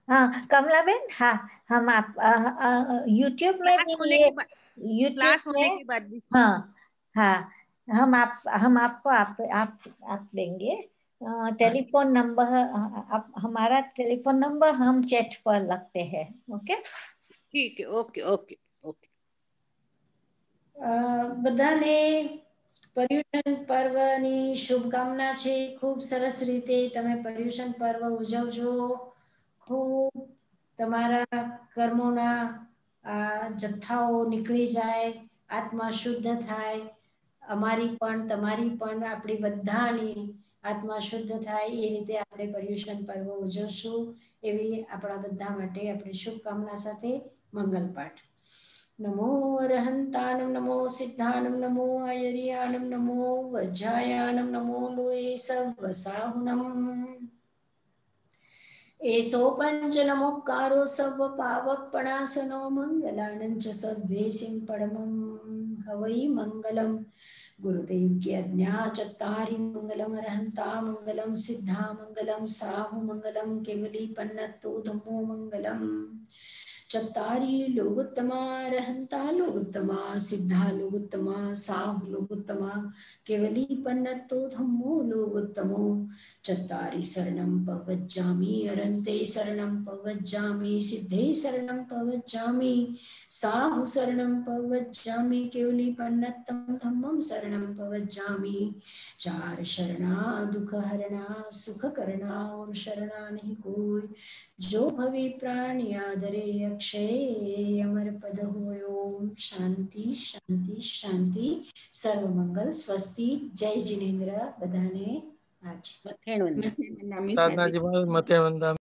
हाँ कमलाबेन, हाँ हम आप यूट्यूब में भी क्लास होने के बाद भी, हाँ हाँ हम आपको आप देंगे टेलीफोन नंबर. हमारा टेलीफोन नंबर हम चैट पर लगते हैं. ओके, ठीक है. Okay okay okay. બધાને પર્યુષણ પર્વની શુભકામના છે. ખૂબ સરસ રીતે તમે પર્યુષણ પર્વ ઉજવજો. ખૂબ તમારા કર્મોના જથ્થાઓ નીકળી જાય, આત્મા શુદ્ધ થાય, અમારી પણ તમારી પણ આપણી બધાની આત્મા શુદ્ધ થાય એ રીતે આપણે પર્યુષણ પર્વ ઉજવશું. એવી આપણા બધા માટે આપણે શુભકામના સાથે મંગલ પાઠ. नमो अरहंतानं नमो सिद्धानं नमो आयर्यानं नमो वज्रायानं नमो लोये सर्वसाहुनम् एसो पंच नमोकारो सर्व पावकपणासनो मंगलानं च सद्वेसिं परमं हवै मंगलम्. गुरुदेव की आज्ञा चत्तारि मंगलम अरहंता मंगलम सिद्धा मंगलम साहु मंगलम केवली पन्नतु धम्मो मंगलम. चत्तारि लोकोत्तमा रहन्ता लोकोत्तमा सिद्धा लोकोत्तमा साहु लोकोत्तमा केवली पन्नतो धम्मो लोकोत्तमो चत्तारि शरणं प्रवज्जामि अरन्ते शरणं प्रवज्जामि सिद्धे शरणं प्रवज्जामि साहु शरणं प्रवज्जामि केवली पन्नतं धम्मं शरणं प्रवज्जामि चार शरणा दुख हरणा सुख करना और शरणा नहीं कोई जो भवी प्राणी आदरे अक्षय अमर पद होय। ओम शांति शांति शांति सर्व मंगल स्वस्ति जय जिनेन्द्र बधाने आज મથેણ વંદના. સાધનાજી મહારાજ મતે વંદા.